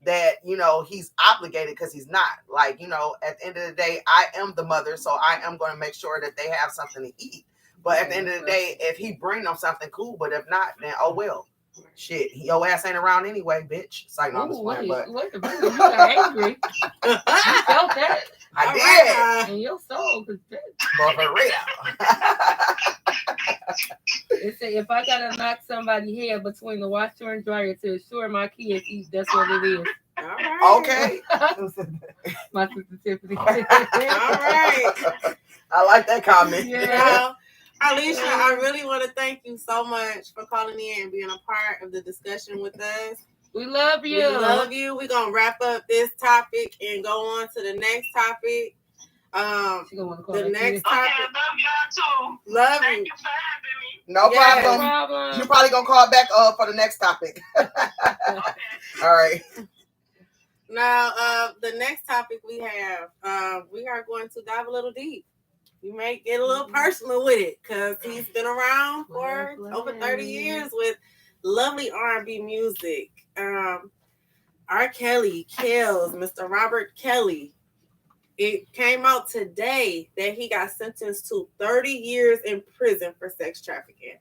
that, you know, he's obligated, because he's not. Like, you know, at the end of the day, I am the mother, so I am going to make sure that they have something to eat. But at the end of the day, if he bring them something, cool. But if not, then oh well. Shit, your ass ain't around anyway, bitch. It's like, no, I'm just playing, but wait a minute, you got angry. You felt that. I did. In your soul, because but for real. It said, if I gotta knock somebody's head between the washer and dryer to assure my kids eat, that's what it is. All right. Okay. My sister Tiffany. All right. I like that comment. Yeah. Alicia, I really want to thank you so much for calling in and being a part of the discussion with us. We love you. We love you. We're going to wrap up this topic and go on to the next topic. The next topic. Okay, love y'all too. Love Thank you. you for having me. No Yes. problem. You're probably going to call back for the next topic. All right. Now, the next topic we have, we are going to dive a little deep. You may get a little personal with it because he's been around for over 30 years with lovely R&B music. R. Kelly kills Mr. Robert Kelly. It came out today that he got sentenced to 30 years in prison for sex trafficking.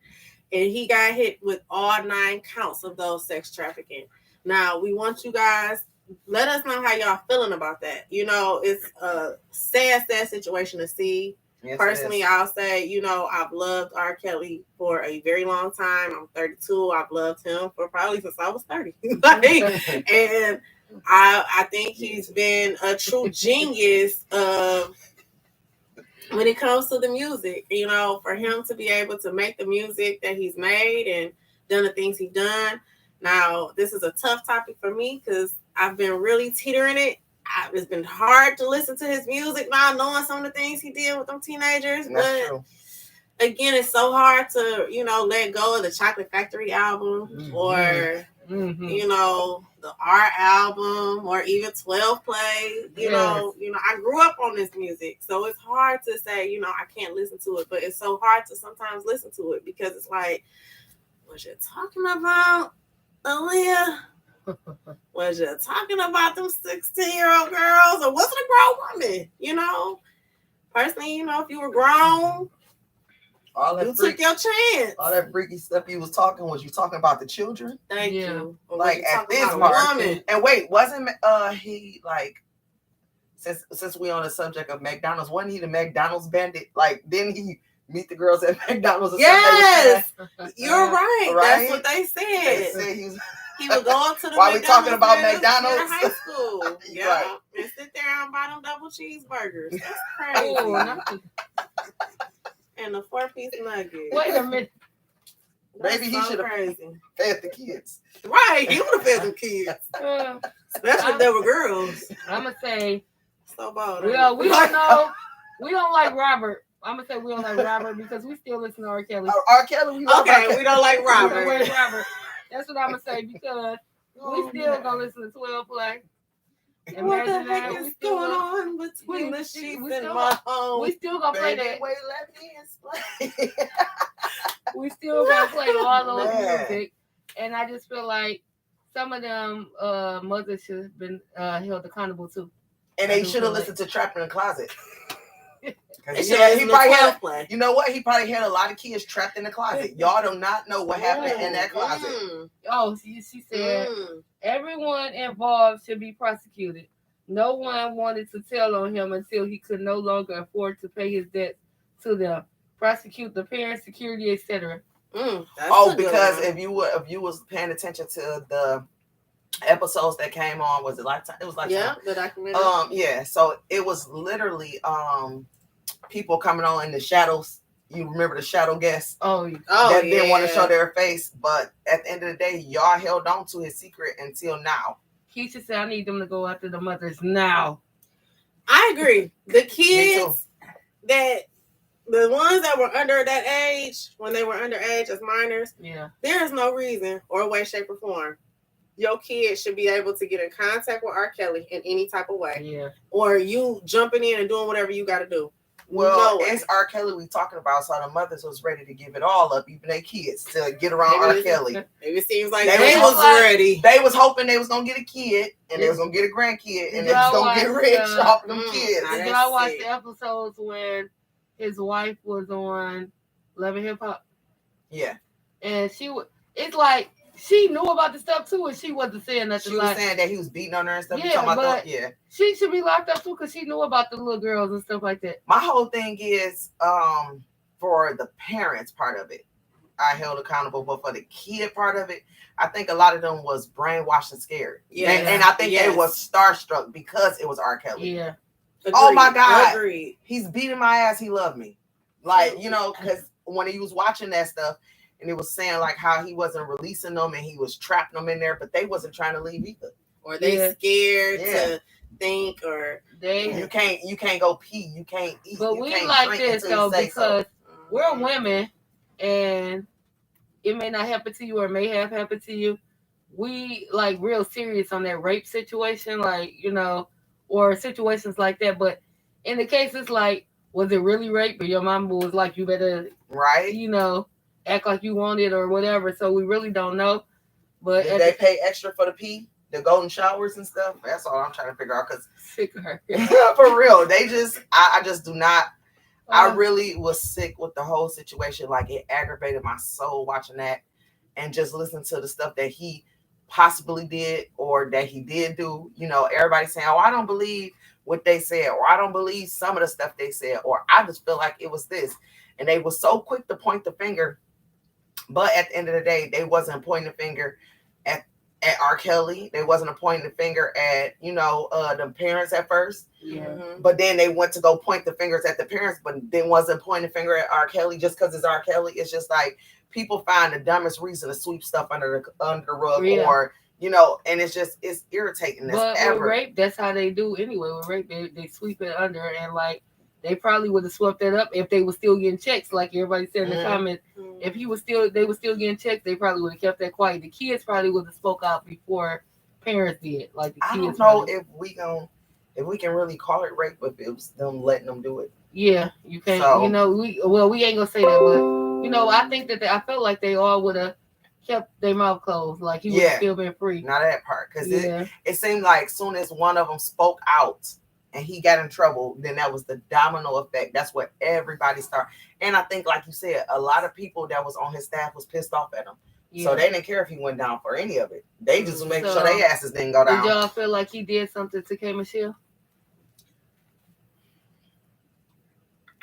And he got hit with all 9 counts of those sex trafficking. Now, we want you guys, let us know how y'all feeling about that. You know, it's a sad situation to see. Yes, personally, I'll say, you know, I've loved R. Kelly for a very long time. I'm 32. I've loved him for probably since I was 30. And I think he's been a true genius when it comes to the music. You know, for him to be able to make the music that he's made and done the things he's done. Now, this is a tough topic for me because I've been really teetering it. It's been hard to listen to his music now, knowing some of the things he did with them teenagers. That's true. Again, it's so hard to, you know, let go of the Chocolate Factory album or, you know, the Art album or even 12 Play. You know, I grew up on this music, so it's hard to say, you know, I can't listen to it, but it's so hard to sometimes listen to it because it's like, what you talking about, Aaliyah? Was you talking about them 16-year-old girls or was it a grown woman? You know, personally, you know, if you were grown, you took your chance. All that freaky stuff you was talking, was you talking about the children? Thank you. Or like at this part. And wait, wasn't he like, since we on the subject of McDonald's, wasn't he the McDonald's bandit? Like, didn't he meet the girls at McDonald's? Yes, you're right. That's what they said. They said he would go up to the while we talking about McDonald's in high school. Yeah, right. And sit there and buy them double cheeseburgers. That's crazy. And a 4-piece nugget. Wait a minute. Maybe he should have fed the kids. Right, he would have fed the kids. Especially if they were girls. I'm gonna say so bold. We don't know. We don't like Robert. I'm gonna say we don't like Robert because we still listen to R. Kelly. R. Kelly, we don't like Robert. We don't like Robert. That's what I'm gonna say because we still gonna listen to 12 Play. What the heck is going on between the sheets and my home? We still gonna play that. Wait, let me explain. We still gonna play all those music, and I just feel like some of them mothers should have been held accountable too. And I they do should have feel listened to Trapped in the Closet. They He should have probably had, play. you know what? He probably had a lot of kids trapped in the closet. Y'all do not know what happened in that closet. Oh, she said everyone involved should be prosecuted. No one wanted to tell on him until he could no longer afford to pay his debts to them. Prosecute the parents, security, etc. Because if you was paying attention to the episodes that came on, was it Lifetime? It was Lifetime. Yeah, the documentary. Yeah. So it was literally people coming on in the shadows. You remember the shadow guests? That didn't want to show their face, but at the end of the day, y'all held on to his secret until now. Keisha said, "I need them to go after the mothers now." I agree. The kids the ones that were under that age, when they were underage as minors, there is no reason or way, shape, or form your kid should be able to get in contact with R. Kelly in any type of way. Or you jumping in and doing whatever you got to do. Well, it's R. Kelly we talking about, so the mothers was ready to give it all up, even their kids, to get around R. Kelly. Maybe it seems like they was ready. They was hoping they was gonna get a kid, and they was gonna get a grandkid, and they was gonna get rich off them kids. Did y'all watch the episodes when his wife was on Love and Hip Hop? Yeah. And it's like she knew about the stuff too, and she wasn't saying nothing. She was saying that he was beating on her and stuff. She should be locked up too because she knew about the little girls and stuff like that. My whole thing is for the parents part of it, I held accountable, but for the kid part of it, I think a lot of them was brainwashed and scared. And I think they was starstruck because it was R. Kelly. Yeah. Agreed. Oh my God. Agreed. He's beating my ass. He loved me. Like, because when he was watching that stuff, and it was saying like how he wasn't releasing them and he was trapping them in there, but they wasn't trying to leave either. Or they scared to think, or you can't go pee, you can't eat. But we like this though because we're women, and it may not happen to you or may have happened to you. We like real serious on that rape situation, like or situations like that. But in the cases like, was it really rape, or your mama was like, you better act like you want it or whatever. So we really don't know. But did they pay extra for the pee, the golden showers and stuff? That's all I'm trying to figure out. Because sick of her. For real, they just I just do not. I really was sick with the whole situation. Like, it aggravated my soul watching that and just listening to the stuff that he possibly did or that he did do. Everybody saying, "Oh, I don't believe what they said," or "I don't believe some of the stuff they said," or "I just feel like it was this," and they were so quick to point the finger. But at the end of the day, they wasn't pointing the finger at R. Kelly. They wasn't pointing the finger at, the parents at first. But then they went to go point the fingers at the parents, but then wasn't pointing the finger at R. Kelly just because it's R. Kelly. It's just like people find the dumbest reason to sweep stuff under the rug or, and it's irritating. But with rape, that's how they do anyway. With rape, they sweep it under, and like, they probably would have swept that up if they were still getting checks, like everybody said in the comments. If they were still getting checks, they probably would have kept that quiet. The kids probably would have spoke out before parents did. Like the kids. I don't know if we can really call it rape, if it was them letting them do it. Yeah, you can't. So, we ain't gonna say that, but I think that I felt like they all would have kept their mouth closed, like he would have still been free. Not that part, because it seemed like as soon as one of them spoke out and he got in trouble, then that was the domino effect. That's what everybody started. And I think, like you said, a lot of people that was on his staff was pissed off at him. Yeah. So they didn't care if he went down for any of it. They just make sure their asses didn't go down. Did y'all feel like he did something to K. Michelle?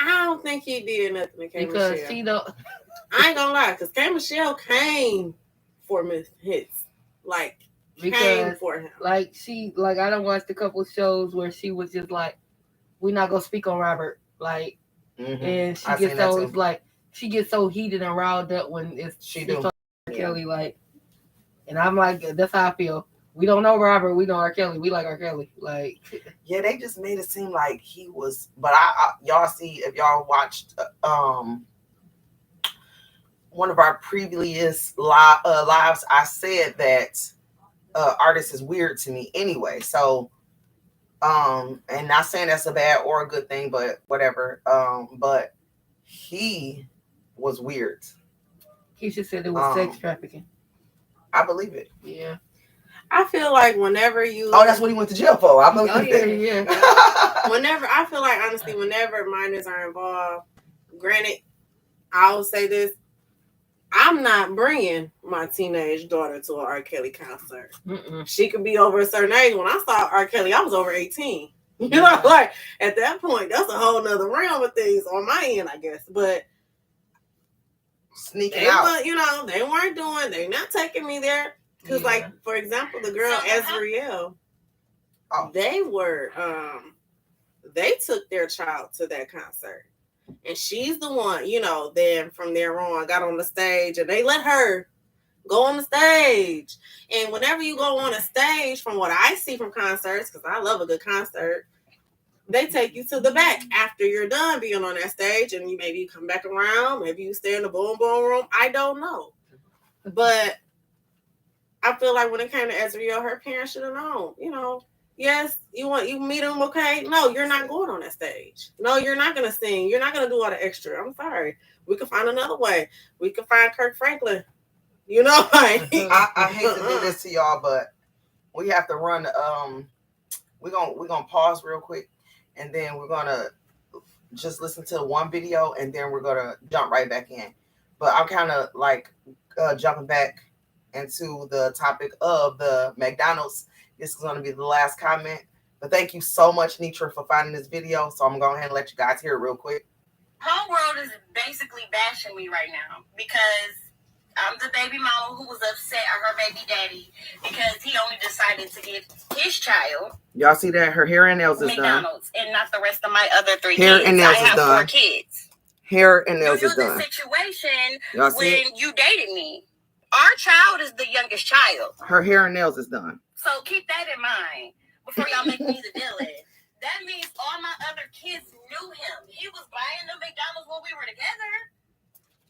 I don't think he did nothing to K. Michelle. Because she don't. I ain't gonna lie, because K. Michelle came for hits. Like, came for him. Like, I don't watch a couple shows where she was just like, we're not gonna speak on Robert. Like, and she gets so heated and riled up when it's R. Kelly. Like, and I'm like, that's how I feel. We don't know Robert. We know R. Kelly. We like R. Kelly. Like, yeah, they just made it seem like he was. But y'all see, if y'all watched one of our previous lives, I said that artist is weird to me anyway. So, and not saying that's a bad or a good thing, but whatever. But he was weird. Keisha said it was sex trafficking. I believe it. Yeah. I feel like whenever you Oh, that's what he went to jail for. I'm Oh, yeah. whenever I feel like honestly, whenever minors are involved, granted, I'll say this: I'm not bringing my teenage daughter to an R. Kelly concert. She could be over a certain age. When I saw R. Kelly, I was over 18. You know, like at that point, that's a whole nother realm of things on my end, I guess. But sneaking they out. were, you know, they weren't doing. They're not taking me there because, like, for example, the girl Azriel, they were, they took their child to that concert. And she's the one, you know, then from there on got on the stage and they let her go on the stage. And whenever you go on a stage, from what I see from concerts, because I love a good concert, they take you to the back after you're done being on that stage. And maybe you come back around, maybe you stay in the boom boom room. I don't know. But I feel like when it came to Ezreal, her parents should have known, you know. Yes, you meet them, okay? No, you're not going on that stage. No, you're not gonna sing. You're not gonna do all the extra. I'm sorry. We can find another way. We can find Kirk Franklin. You know, like I hate to do this to y'all, but we have to run. We're gonna pause real quick, and then we're gonna just listen to one video, and then we're gonna jump right back in. But I'm kind of like jumping back into the topic of the McDonald's. This is going to be the last comment. But thank you so much, Nitra, for finding this video. So I'm going to go ahead and let you guys hear it real quick. Homeworld is basically bashing me right now because I'm the baby mama who was upset at her baby daddy because he only decided to give his child. Y'all see that? Her hair and nails is done. McDonald's and not the rest of my other 3 hair kids. And nails I have is done. 4 kids. Hair and nails you is done. The situation Y'all see when you dated me. Our child is the youngest child. Her hair and nails is done. So keep that in mind before y'all make me the villain. That means all my other kids knew him. He was buying the McDonald's when we were together.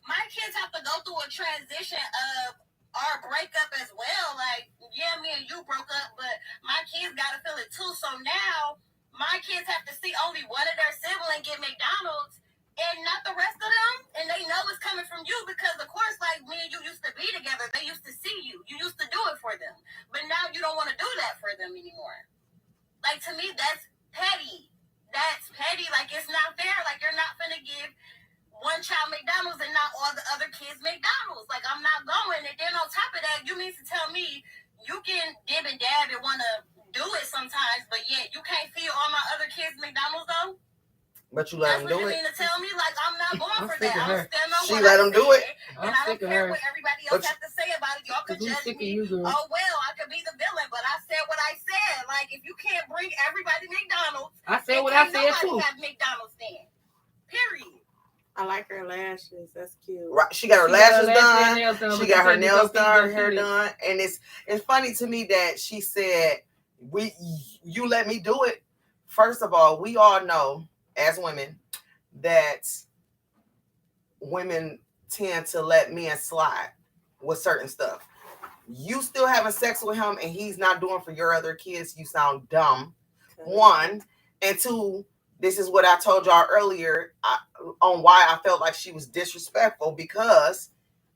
My kids have to go through a transition of our breakup as well. Like, yeah, me and you broke up, but my kids got to feel it too. So now my kids have to see only one of their siblings get McDonald's and not the rest of them. And they know it's coming from you because, of course, like me and you used to be together. They used to see you. You used to do it for them. But now you don't want to do that for them anymore. Like, to me, that's petty. That's petty. Like, it's not fair. Like, you're not going to give one child McDonald's and not all the other kids McDonald's. Like, I'm not going. And then on top of that, you mean to tell me you can dib and dab and want to do it sometimes, but yet you can't feed all my other kids McDonald's, though? But you let them do it. That's what you mean to tell me? Like, I'm not going for that. I'm going to stand on she what let I them do it. And I don't care what everybody else has to say about it. Y'all could judge me. Oh, well, I could be the villain, but I said what I said. Like, if you can't bring everybody McDonald's, I said what I said, too. Have McDonald's then. Period. I like her lashes. That's cute. Right, she got her lashes done. She got her nails done, her hair done, and it's funny to me that she said, "You let me do it." First of all, we all know as women that women tend to let men slide with certain stuff. You still having sex with him, and he's not doing for your other kids. You sound dumb. One, and two. This is what I told y'all earlier on why I felt like she was disrespectful, because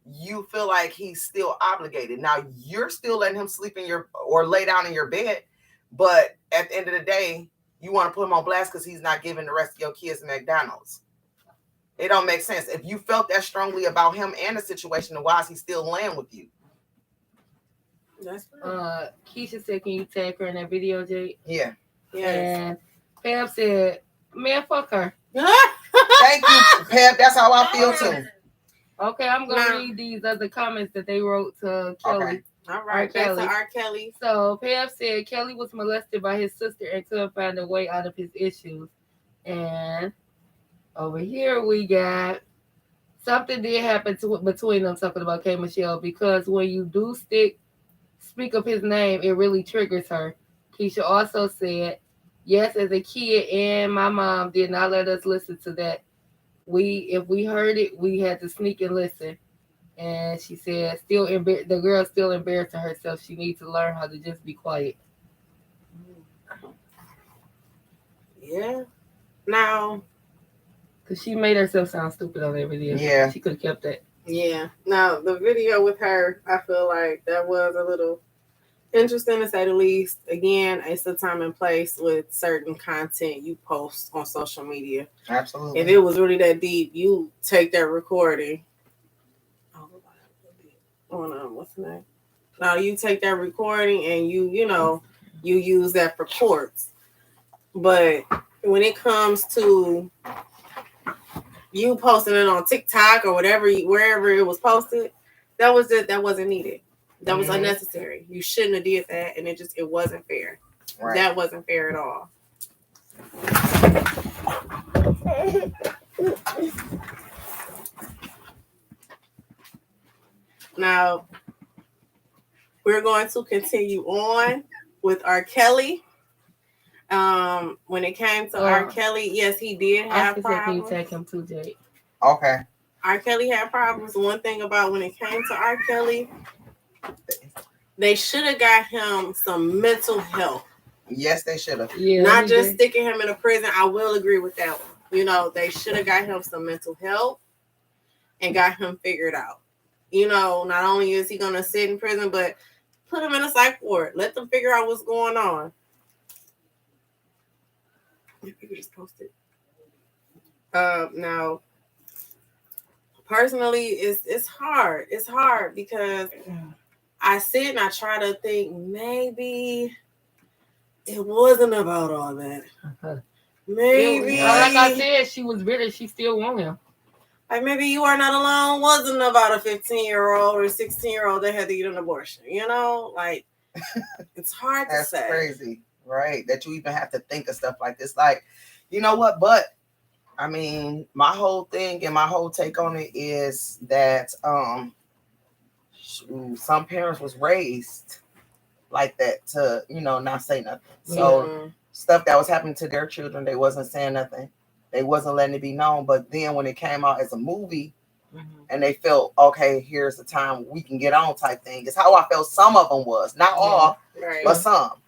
you feel like he's still obligated. Now you're still letting him sleep in or lay down in your bed, but at the end of the day, you want to put him on blast because he's not giving the rest of your kids McDonald's. It don't make sense. If you felt that strongly about him and the situation, then why is he still laying with you? That's right. Keisha said, "Can you tag her in that video, Jake?" Yeah. And Pam said, "Man, fuck her." Thank you, Pep. That's how I feel too. Okay, I'm gonna read these other comments that they wrote to Kelly. Okay. All right, back to R. Kelly. So Pam said Kelly was molested by his sister and couldn't find a way out of his issues. And over here we got something did happen between them, talking about K. Michelle, because when you do speak of his name, it really triggers her. Keisha also said, "Yes, as a kid, and my mom did not let us listen to that. If we heard it, we had to sneak and listen." And she said, the girl's still embarrassing herself. She needs to learn how to just be quiet. Yeah. Now, because she made herself sound stupid on that video. Yeah. She could have kept that. Yeah. Now, the video with her, I feel like that was a little interesting to say the least. Again, it's a time and place with certain content you post on social media. Absolutely. If it was really that deep, you take that recording. What's the name? Now you take that recording and you use that for courts. But when it comes to you posting it on TikTok or wherever it was posted, that wasn't needed. That was unnecessary. You shouldn't have did that, and it wasn't fair. Right. That wasn't fair at all. Now we're going to continue on with R. Kelly. When it came to R. Kelly, yes, he did have problems. Can you take him to Jake? Okay. R. Kelly had problems. One thing about when it came to R. Kelly, they should have got him some mental help. Yes, they should have. Yeah, not just sticking him in a prison. I will agree with that one. They should have got him some mental help and got him figured out. Not only is he going to sit in prison, but put him in a psych ward. Let them figure out what's going on. You could just post it. Now, personally, it's hard. It's hard because I sit and I try to think maybe it wasn't about all that. Maybe. Like I said, she was bitter. She still want him. Like maybe You Are Not Alone wasn't about a 15-year-old or a 16-year-old that had to get an abortion. Like it's hard to say. That's crazy, right? That you even have to think of stuff like this. Like, you know what? But I mean, my whole thing and my whole take on it is that some parents was raised like that to, not say nothing. So stuff that was happening to their children, they wasn't saying nothing. They wasn't letting it be known. But then when it came out as a movie and they felt, okay, here's the time we can get on type thing. It's how I felt some of them was. Not all, but some.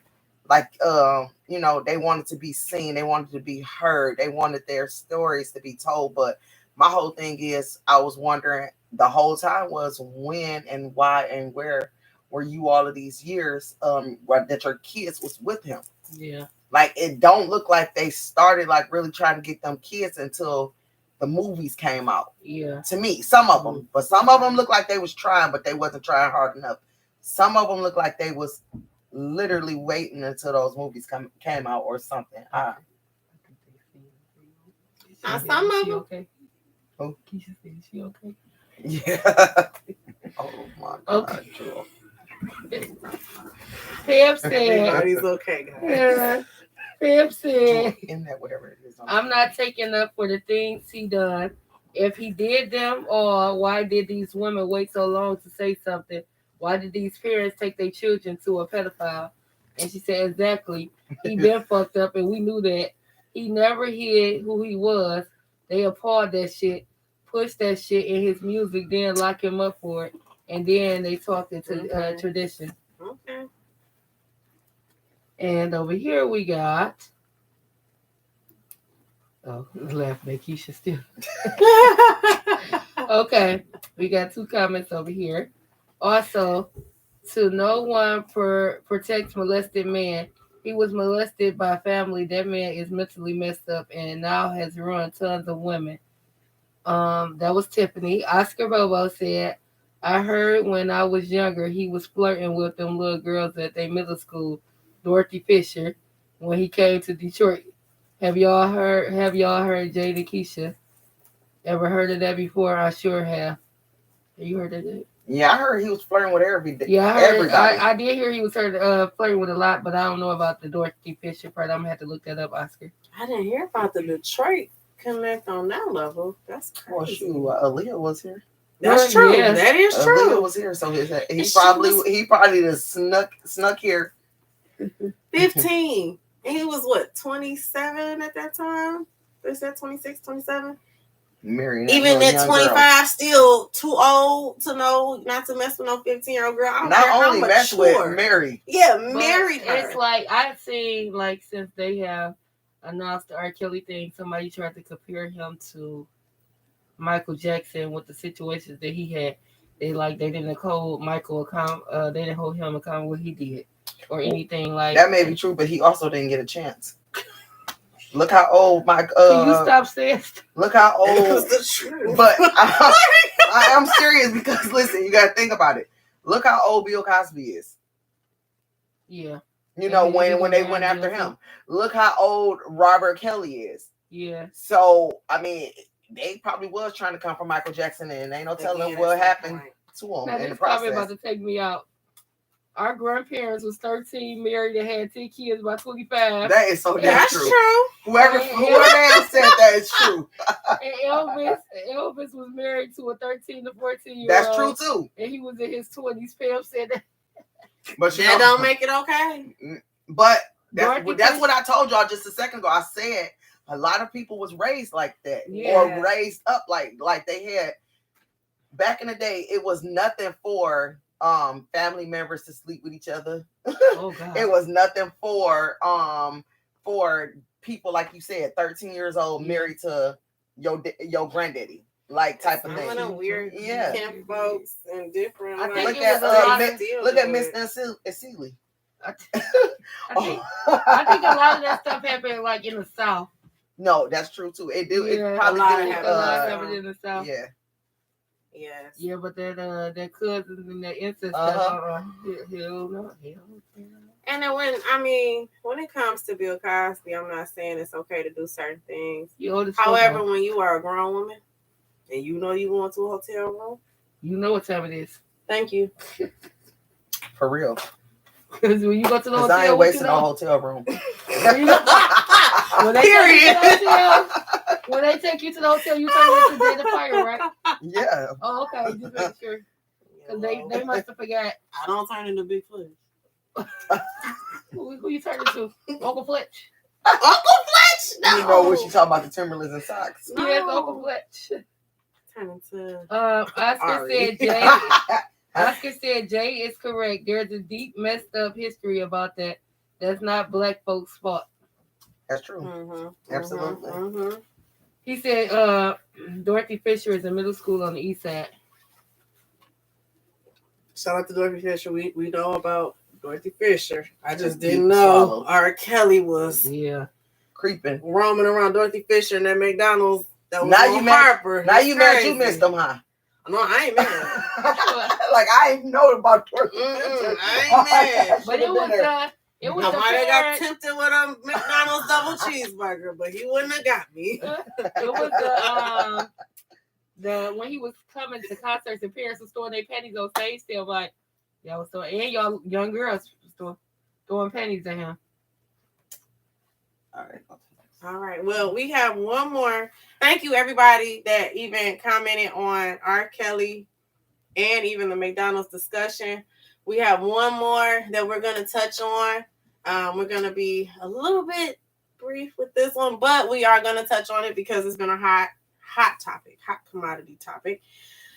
Like, they wanted to be seen. They wanted to be heard. They wanted their stories to be told. But my whole thing is, I was wondering the whole time was when and why and where were you all of these years that your kids was with him. Yeah. Like, it don't look like they started like really trying to get them kids until the movies came out. Yeah. To me, some of them. But some of them look like they was trying, but they wasn't trying hard enough. Some of them look like they was literally waiting until those movies came out or something. Some of them. Okay. Oh, Keisha said she okay. Yeah. Oh my God. Okay. Pep said everybody's okay, guys. Yeah. Pep said in that whatever it is. I'm not taking up for the things he done. If he did them, or why did these women wait so long to say something? Why did these parents take their children to a pedophile? And she said, exactly. He been fucked up, and we knew that. He never hid who he was. They applaud that shit, pushed that shit in his music, then lock him up for it, and then they talked into tradition. Okay. And over here we got. Oh, left Keisha still. Okay, we got 2 comments over here. Also, to no one protects molested man. He was molested by family. That man is mentally messed up and now has ruined tons of women. That was Tiffany. Oscar Bobo said, I heard when I was younger he was flirting with them little girls at their middle school, Dorothy Fisher, when he came to Detroit. Have y'all heard Jade and Keisha? Ever heard of that before? I sure have. Have you heard of that? Yeah, I heard he was flirting with everybody. Yeah, I did hear he was flirting with a lot, but I don't know about the Dorothy Fisher part. I'm gonna have to look that up, Oscar. I didn't hear about the Detroit connect on that level. That's crazy. Well, shoot, Aaliyah was here. That's true. Yes. That is true. Aaliyah was here, so he probably just snuck here. 15. And he was what, 27 at that time? They said 26, 27. Marrying even at 25, still too old to know not to mess with no 15-year-old girl. I don't care not only how mess with, marry. Yeah, married her. It's like I've seen, like, since they have announced the R. Kelly thing, somebody tried to compare him to Michael Jackson with the situations that he had. They didn't hold Michael account. They didn't hold him accountable what he did. or anything like. That may be true, but he also didn't get a chance. Look how old my Can you stop saying stuff? look how It was old. the truth. But I am serious because listen, you gotta think about it. Look how old Bill Cosby is. Yeah. You know, And when they he's went after guilty. him. Look how old Robert Kelly is. Yeah. So I mean, they probably was trying to come for Michael Jackson, and ain't no telling Again, what that's happened point. to him Now in the this comment process. about to take me out. Our grandparents was 13, married, and had 10 kids by 25. That is so damn That's true. true. Whoever else said that is true. And Elvis was married to a 13 to 14-year-old. That's true too. And he was in his 20s. Pam said that. But you That know, don't make it okay. but Dorothy that's Fish- what I told y'all just a second ago. I said a lot of people was raised like that, Yeah. or raised up like they had back in the day. It was nothing for family members to sleep with each other. Oh God. It was nothing for people like you said, 13 years old, Yeah. married to your granddaddy, like type of Some thing. of them weird Yeah. camp folks and different. I think Look it at was a lot of- look at Miss Seeley. I think a lot of that stuff happened like in the South. No, that's true too. It do. Yeah, It probably a lot did. of A lot happened in the South. Yeah. Yes. Yeah, but that cousins and that incest Uh-huh. stuff, hell no. And then when it comes to Bill Cosby, I'm not saying it's okay to do certain things. You old as However, fuck, when you are a grown woman and you know you going to a hotel room, you know what time it is. thank you. For real. Because when you go to the Because hotel, I ain't what you wasting a know? hotel room. When they take you to the hotel, when they take you to the hotel, you turn into Dead to Fire, right? Yeah. Oh, okay. Just make sure. Because they must have forgot. I don't turn into Bigfoot. Who you turn into? Uncle Fletch. Uncle Fletch? No. You know what she talking about, the Timberlands and socks. No. Yes, Uncle Fletch. Turn into Oscar Ari. said Jay. Oscar said Jay is correct. There's a deep, messed up history about that. That's not black folks' fault. That's true. Mm-hmm. Absolutely. Mm-hmm. He said Dorothy Fisher is in middle school on the east side. Shout out to Dorothy Fisher. We know about Dorothy Fisher. I just Deep didn't know swallow. R. Kelly was Yeah. Creeping. roaming around Dorothy Fisher and that McDonald's. That was Now on you mad- Harper. Now That's you mad crazy. you missed them, huh? No, I ain't mad. Like I ain't know about Dorothy Mm-mm, Fisher. I ain't mad. But it was I the might have got parent. tempted with a McDonald's double cheeseburger, but he wouldn't have got me. It was the when he was coming to concerts and parents were throwing their panties on stage. Still like y'all was throwing, and y'all young girls was throwing panties at him. All right. All right. Well, we have one more. Thank you, everybody that even commented on R. Kelly and even the McDonald's discussion. We have one more that we're going to touch on. We're going to be a little bit brief with this one, but we are going to touch on it because it's been a hot topic, hot commodity topic.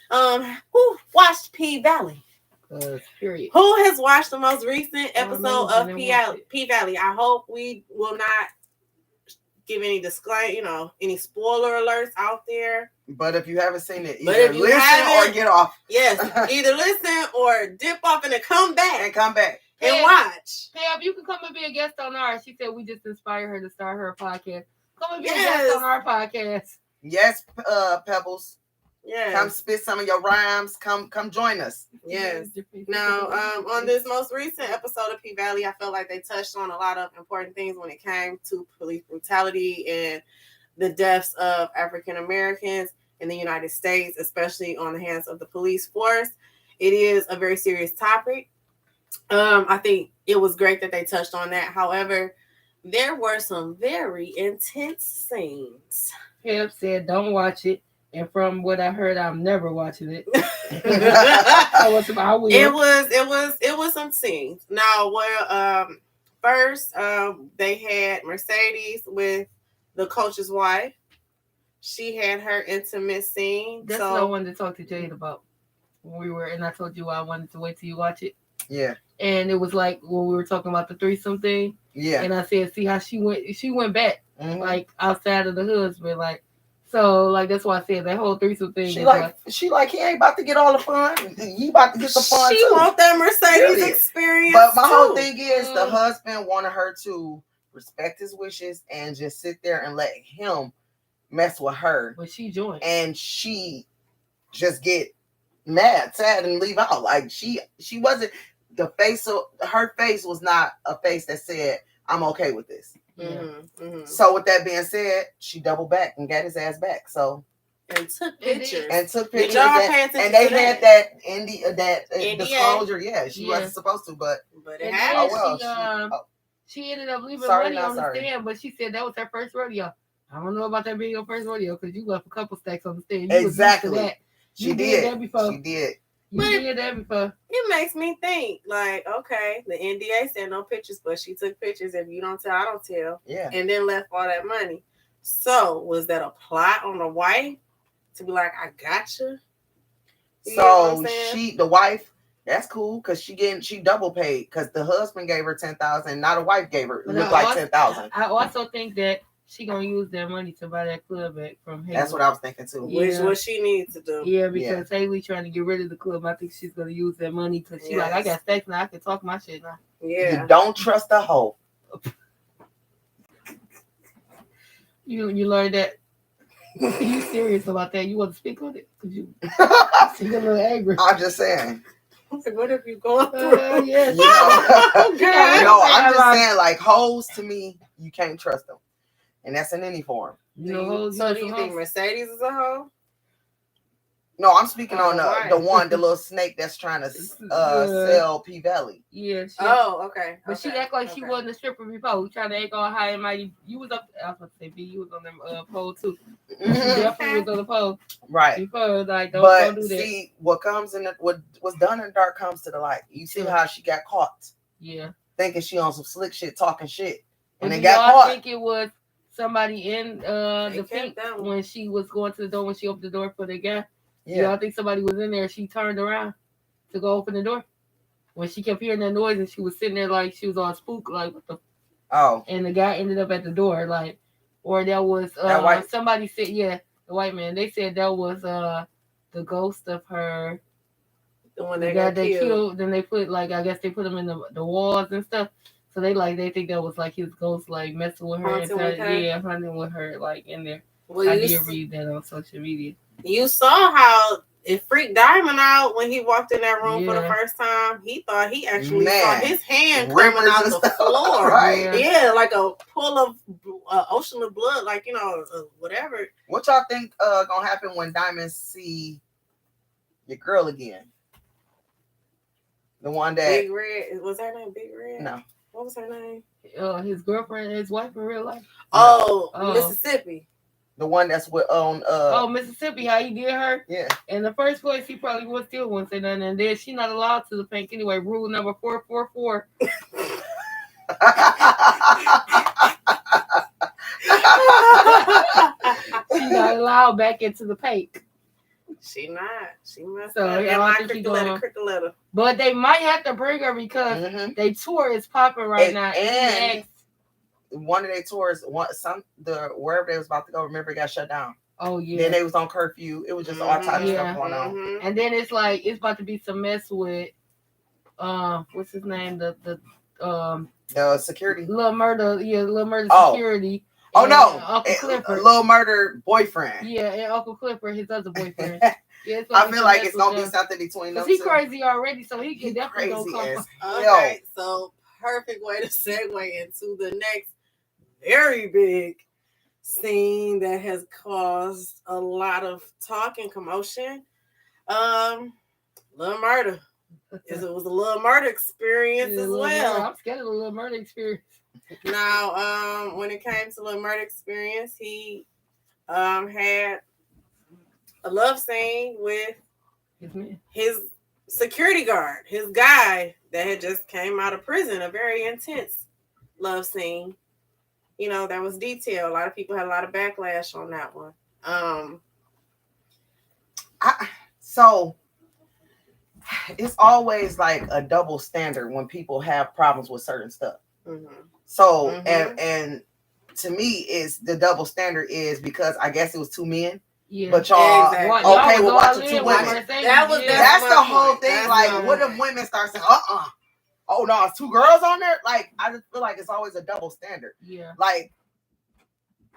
Who watched P-Valley? Period. Who has watched the most recent episode of remember P-Valley? I hope we will not give any disclaimer, any spoiler alerts out there. But if you haven't seen it, But either if you listen haven't- or get off Yes, either listen or dip off and then come back and come back. and Hey, watch. Pam, you can come and be a guest on ours. She said we just inspired her to start her podcast. Come and be a Yes. guest on our podcast. Yes, Pebbles. Come Yes, spit some of your rhymes. Come join us. yes. Now, on this most recent episode of P-Valley, I felt like they touched on a lot of important things when it came to police brutality and the deaths of African Americans in the United States, especially on the hands of the police force. It is a very serious topic. I think it was great that they touched on that. However, there were some very intense scenes. Pam said don't watch it. And from what I heard, I'm never watching it. It I will. was some scenes. Now, first, they had Mercedes with the coach's wife. She had her intimate scene. That's what I wanted to talk to Jade about when we were, and I told you I wanted to wait till you watch it. Yeah. And it was like when we were talking about the threesome thing. Yeah. And I said, see how she went back, Mhm. like outside of the husband, like So like that's why I said that whole threesome thing. She is like he ain't about to get all the fun. He about to get the fun She too. want that Mercedes Period. experience. But my whole too. thing is the husband wanted her to respect his wishes and just sit there and let him mess with her. But she joined. And she just get mad, sad, and leave out. Like she wasn't the face of her face was not a face that said, I'm okay with this. So with that being said, she doubled back and got his ass back. So and took pictures. And Did y'all pay attention and they to had that disclosure. Yeah, she wasn't supposed to, but it happened. She ended up leaving money on the stand, but she said that was her first rodeo. I don't know about that being your first rodeo because you left a couple stacks on the stand. You exactly. Was used to that. She did that before. She did. You did that before. It makes me think, like, okay, the NDA said no pictures, but she took pictures. If you don't tell, I don't tell. Yeah. And then left all that money. So was that a plot on the wife to be like, I gotcha? So the wife, that's cool because she double paid because the husband gave her 10,000, not a wife gave her. It looked like 10,000. I also think that she gonna use that money to buy that club back from Haley. That's what I was thinking too. Which is what she needs to do. Yeah, because Haley trying to get rid of the club. I think she's gonna use that money because she like, I got stacks now. I can talk my shit now. Yeah. You don't trust a hoe. You learned that. You serious about that? You want to speak on it? Cause you seem a little angry. I'm just saying. What if you going through? Yeah. No, I'm just saying, like hoes to me, you can't trust them. And that's in any form. So do you think Mercedes is a hoe? No, I'm speaking on the little snake that's trying to sell P Valley. Yeah. Okay. But she act like she wasn't a stripper before. Trying to act all high and mighty. You was up. I was about to say B. You was on them pole too. She definitely was on the pole. Right. Before, like, don't do that. See, what comes in what was done in the dark comes to the light. You see how she got caught. Yeah. Thinking she on some slick shit, talking shit, and they got caught. I think it was somebody in the pink when she was going to the door when she opened the door for the guy. Yeah, I think somebody was in there. She turned around to go open the door when she kept hearing that noise, and she was sitting there like she was all spooked, like what the. Oh. And the guy ended up at the door, like, or that was somebody said, the white man. They said that was the ghost of her. The one that got killed. Then they put I guess they put him in the walls and stuff. So they think that was like his ghost like messing with her hunting with her like in there. Well, I did read that on social media. You saw how it freaked Diamond out when he walked in that room for the first time. He thought he actually saw his hand coming out the floor. Right. Yeah, like a pool of ocean of blood, like whatever. What y'all think gonna happen when Diamond see your girl again? The one that Big Red, was her name Big Red? No. What was her name? His girlfriend, his wife in real life. Mississippi. The one that's with Mississippi, how he did her? Yeah. In the first place, he probably would still wouldn't say nothing. And then she not allowed to the pink anyway. Rule number 444. She not allowed back into the pink. She not. She must. So letter. But they might have to bring her because they tour is popping right now. And one of their tours, wherever they was about to go, remember, it got shut down. Oh yeah. Then they was on curfew. It was just all types of stuff going on. And then it's like it's about to be some mess with what's his name? The security. Little Murder security. Oh no, Uncle Clifford. Little Murder boyfriend. Yeah, and Uncle Clifford, his other boyfriend. Yeah, I feel like it's gonna be something between them. He's crazy already, so he can definitely go come. Okay, so perfect way to segue into the next very big scene that has caused a lot of talk and commotion. Little Murder. It was a Little Murder experience as well. I'm scared of the Little Murder experience. Now, when it came to Little Murder experience, he had a love scene with his security guard, his guy that had just came out of prison. A very intense love scene. That was detailed. A lot of people had a lot of backlash on that one. So it's always like a double standard when people have problems with certain stuff. So and to me is the double standard is because I guess it was two men, Yeah. but y'all Exactly. okay was with all watching in two with women. Mercedes, That was- yeah. That's my the whole point. thing. That's Like, my what if point. women start saying, oh no, it's two girls on there? Like, I just feel like it's always a double standard. Yeah. Like,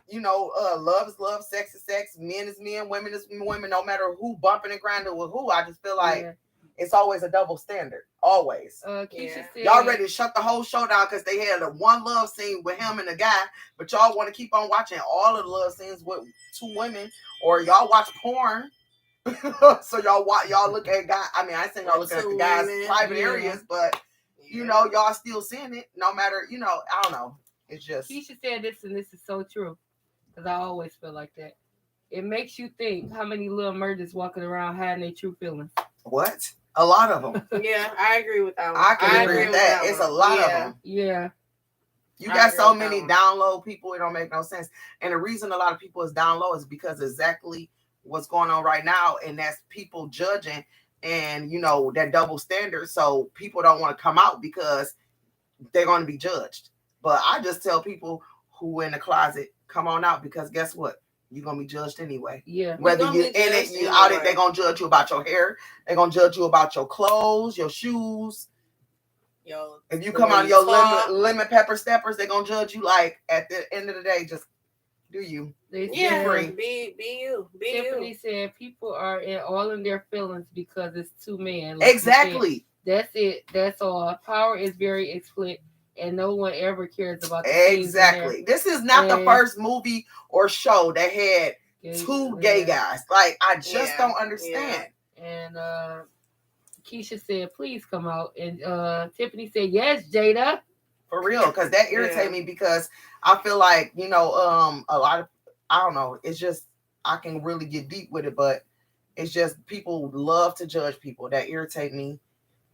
you know, love is love, sex is sex, men is men, women is women, no matter who bumping and grinding with who. I just feel like Yeah. it's always a double standard. Always. Keisha Yeah. said, Y'all ready to shut the whole show down because they had a one love scene with him and a guy, but y'all want to keep on watching all of the love scenes with two women, or y'all watch porn. So y'all look at guy. I mean, I think y'all looking at the guys' private areas, but you know, y'all still seeing it. No matter, you know, I don't know. It's just Keisha said this, and this is so true, because I always feel like that. It makes you think how many little murders walking around hiding their true feelings. what a lot of them. Yeah, I agree with that one. I can agree with that. It's a lot of them. Yeah. You I got agree so with that many one. down low people. It don't make no sense. And the reason a lot of people is down low is because exactly what's going on right now, and that's people judging and you know that double standard. So people don't want to come out because they're going to be judged. But I just tell people who in the closet, come on out, because guess what? You're gonna be judged anyway. Yeah. Whether gonna you be in it, judged you out it, anyway. they're gonna judge you about your hair. They're gonna judge you about your clothes, your shoes. Yo, If you the come way out you your talk. lemon pepper steppers, they're gonna judge you. Like at the end of the day, just do you. They Yeah, said, be you. Be Tiffany you. said people are all in their feelings because it's two men. Like you Exactly. said. That's it. That's all. Power is very split, and no one ever cares about the Exactly. This is not the first movie or show that had two gay guys. Like I just don't understand. And Keisha said, "Please come out." And Tiffany said, "Yes, Jada." For real, because that irritates me because I feel like, you know, a lot of, I don't know, it's just, I can really get deep with it, but it's just people love to judge people. That irritate me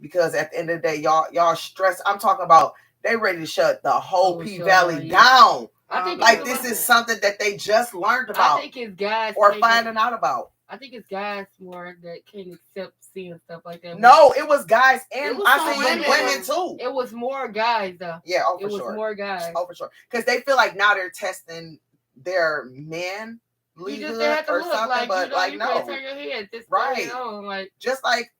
because at the end of the day, y'all stress. I'm talking about they ready to shut the whole P Valley down. I think like this is something that they just learned about. I think it's guys or finding out about. I think it's guys more that can't accept seeing stuff like that. No, it was guys and was I some think women too. It was more guys though. Yeah, oh, for it was sure. more guys. Oh, for sure. Because they feel like now they're testing their man you just have to or look something, like, but you know, like you no, can't turn your head. Just right. Like just like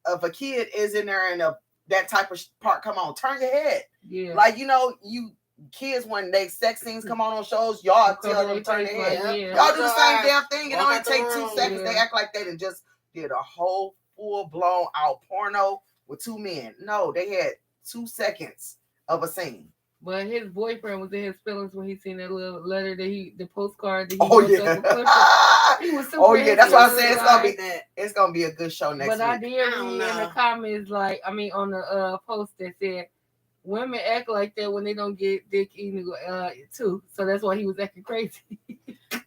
if a kid is in there and that type of part come on, turn your head. Yeah. Like you know, you kids when they sex scenes come on shows, y'all tell them to turn their head. Like, yeah. Y'all do the same damn thing. It Walk only out the take 2 room. seconds. They act like they done just did a whole full blown out porno with 2 men. No, they had 2 seconds of a scene. But his boyfriend was in his feelings when he seen that little letter that the postcard that he Oh wrote yeah. up with he was super Oh yeah, that's why I said like, it's gonna be a good show next week. But I did read in the comments, like I mean on the post that said women act like that when they don't get dick eating too. So that's why he was acting crazy.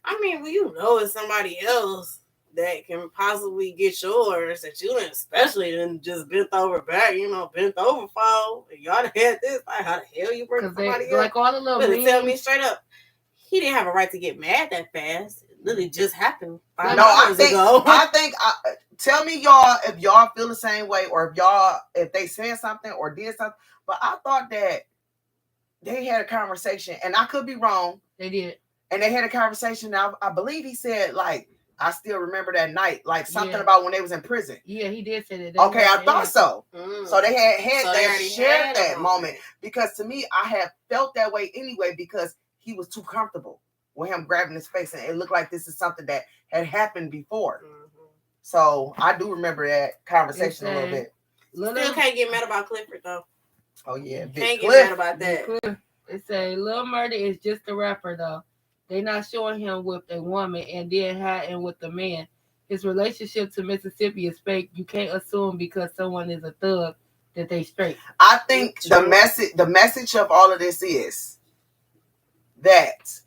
I mean, well, you know, it's somebody else that can possibly get yours that you didn't, especially didn't just bent over back, you know, bent over fall. Y'all had this. Like, how the hell you bring somebody else? Like all the little memes, tell me straight up, he didn't have a right to get mad that fast. It literally just happened 5 hours ago. I think. Tell me, y'all, if y'all feel the same way, or if they said something or did something. But I thought that they had a conversation, and I could be wrong. They did, and they had a conversation. Now I believe he said like, I still remember that night, like something about when they was in prison. Yeah, he did say that. Okay, I thought so. So they they shared that moment because to me, I had felt that way anyway because he was too comfortable with him grabbing his face, and it looked like this is something that had happened before. So I do remember that conversation a little bit. Still can't get mad about Clifford though. Oh yeah, can't get mad about that. They say Lil Murder is just a rapper though. They not showing him with a woman and then hiding with a man. His relationship to Mississippi is fake. You can't assume because someone is a thug that they straight. I think the message of all of this is that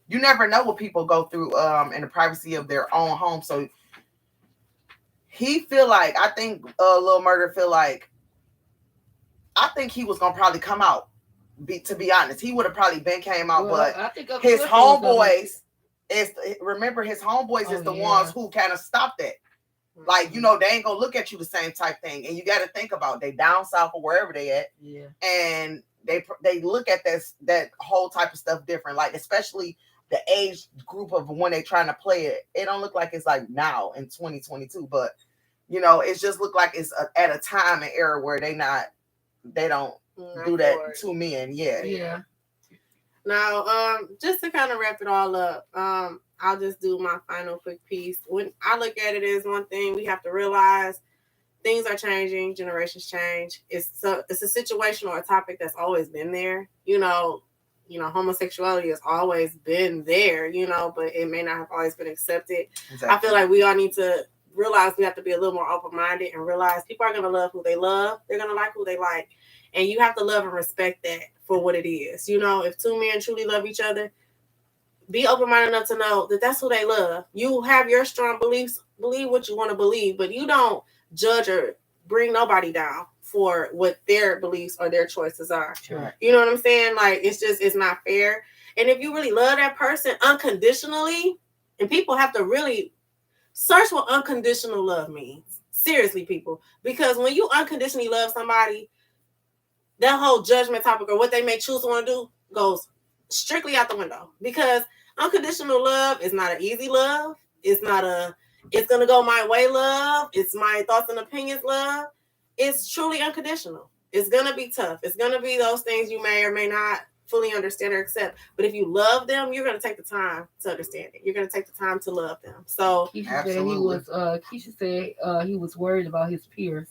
you never know what people go through in the privacy of their own home. So he feel like, I think Lil Murder feel like, I think he was gonna probably come out. To be honest, he would have probably came out, but I think his homeboys is the ones who kind of stopped that. Like, you know, they ain't gonna look at you the same type thing, and you got to think about they down south or wherever they at, yeah, and they look at that whole type of stuff different. Like especially the age group of when they trying to play it. It don't look like it's like now in 2022, but you know, it just look like it's at a time and era where they don't do that to men. Yeah. Now, just to kind of wrap it all up, I'll just do my final quick piece. When I look at it as one thing, we have to realize things are changing, generations change. It's a situation or a topic that's always been there. You know, homosexuality has always been there, but it may not have always been accepted. Exactly. I feel like we all need to realize we have to be a little more open-minded and realize people are going to love who they love. They're going to like who they like. And you have to love and respect that for what it is. If two men truly love each other, be open-minded enough to know that that's who they love. You have your strong beliefs, believe what you want to believe, but you don't judge or bring nobody down for what their beliefs or their choices are. Sure. You know what I'm saying? Like, it's not fair. And if you really love that person unconditionally, and people have to really search what unconditional love means. Seriously, people. Because when you unconditionally love somebody, that whole judgment topic or what they may choose to want to do goes strictly out the window. Because unconditional love is not an easy love. It's not it's going to go my way love. It's my thoughts and opinions love. It's truly unconditional. It's going to be tough. It's going to be those things you may or may not fully understand or accept. But if you love them, you're going to take the time to understand it. You're going to take the time to love them. So Keisha said he was worried about his peers.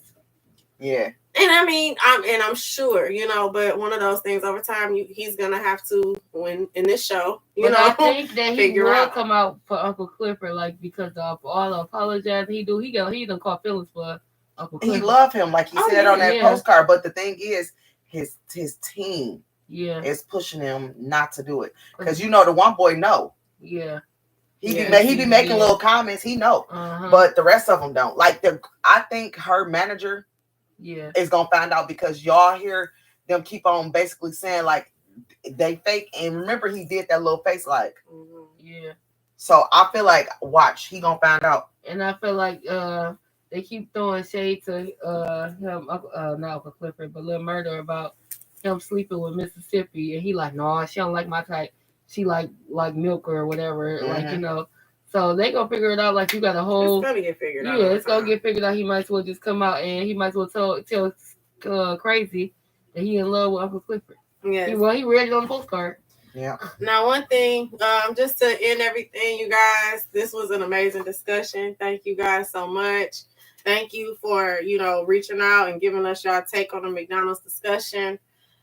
Yeah. And I mean, I'm sure, but one of those things over time, he's going to have to win in this show, I think that he will come out for Uncle Clifford, like, because of all the apologizing he done caught feelings for Uncle Clifford. He loved him, like he said on that postcard, but the thing is, his team is pushing him not to do it. Because the one boy know. Yeah. He be making little comments, he know. But the rest of them don't. Like, I think her manager is gonna find out, because y'all hear them keep on basically saying like they fake, and remember he did that little face like so I feel like watch, he gonna find out. And I feel like they keep throwing shade to him, not Uncle Clifford, but Lil Murder, about him sleeping with Mississippi, and he like, no, she don't like my type, she like milk or whatever. Like, so they gonna figure it out. Like, you got a whole. It's gonna get figured out. Yeah, it's gonna get figured out. He might as well just come out and he might as well tell Crazy that he in love with Uncle Clifford. Yeah. He read it on the postcard. Yeah. Now, one thing, just to end everything, you guys, this was an amazing discussion. Thank you guys so much. Thank you for reaching out and giving us your take on the McDonald's discussion.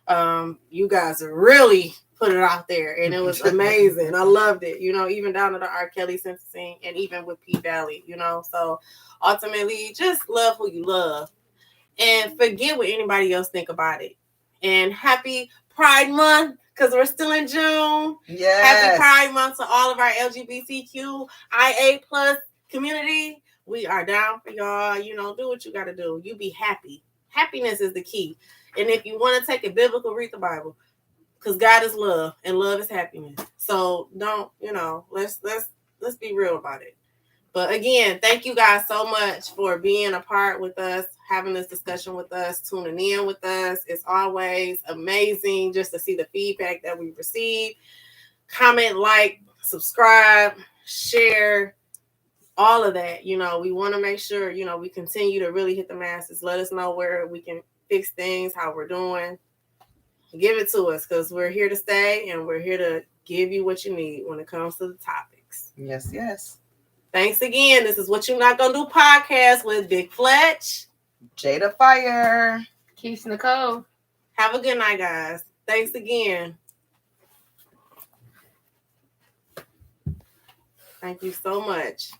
You guys really put it out there, and it was amazing. I loved it, even down to the R. Kelly sentencing, and even with P Valley, so ultimately just love who you love and forget what anybody else think about it. And happy Pride Month, because we're still in June. Happy Pride Month to all of our LGBTQIA plus community. We are down for y'all. Do what you got to do. You be happy. Happiness is the key. And if you want to take it biblical, read the Bible. Because God is love, and love is happiness. So don't, let's be real about it. But again, thank you guys so much for being a part with us, having this discussion with us, tuning in with us. It's always amazing just to see the feedback that we receive. Comment, like, subscribe, share, all of that. We want to make sure, we continue to really hit the masses. Let us know where we can fix things, how we're doing. Give it to us, because we're here to stay, and we're here to give you what you need when it comes to the topics. Yes. Thanks again. This is What You Not Gonna Do podcast with Big Fletch, Jada Fire, Keisha Nicole. Have a good night, guys. Thanks again. Thank you so much.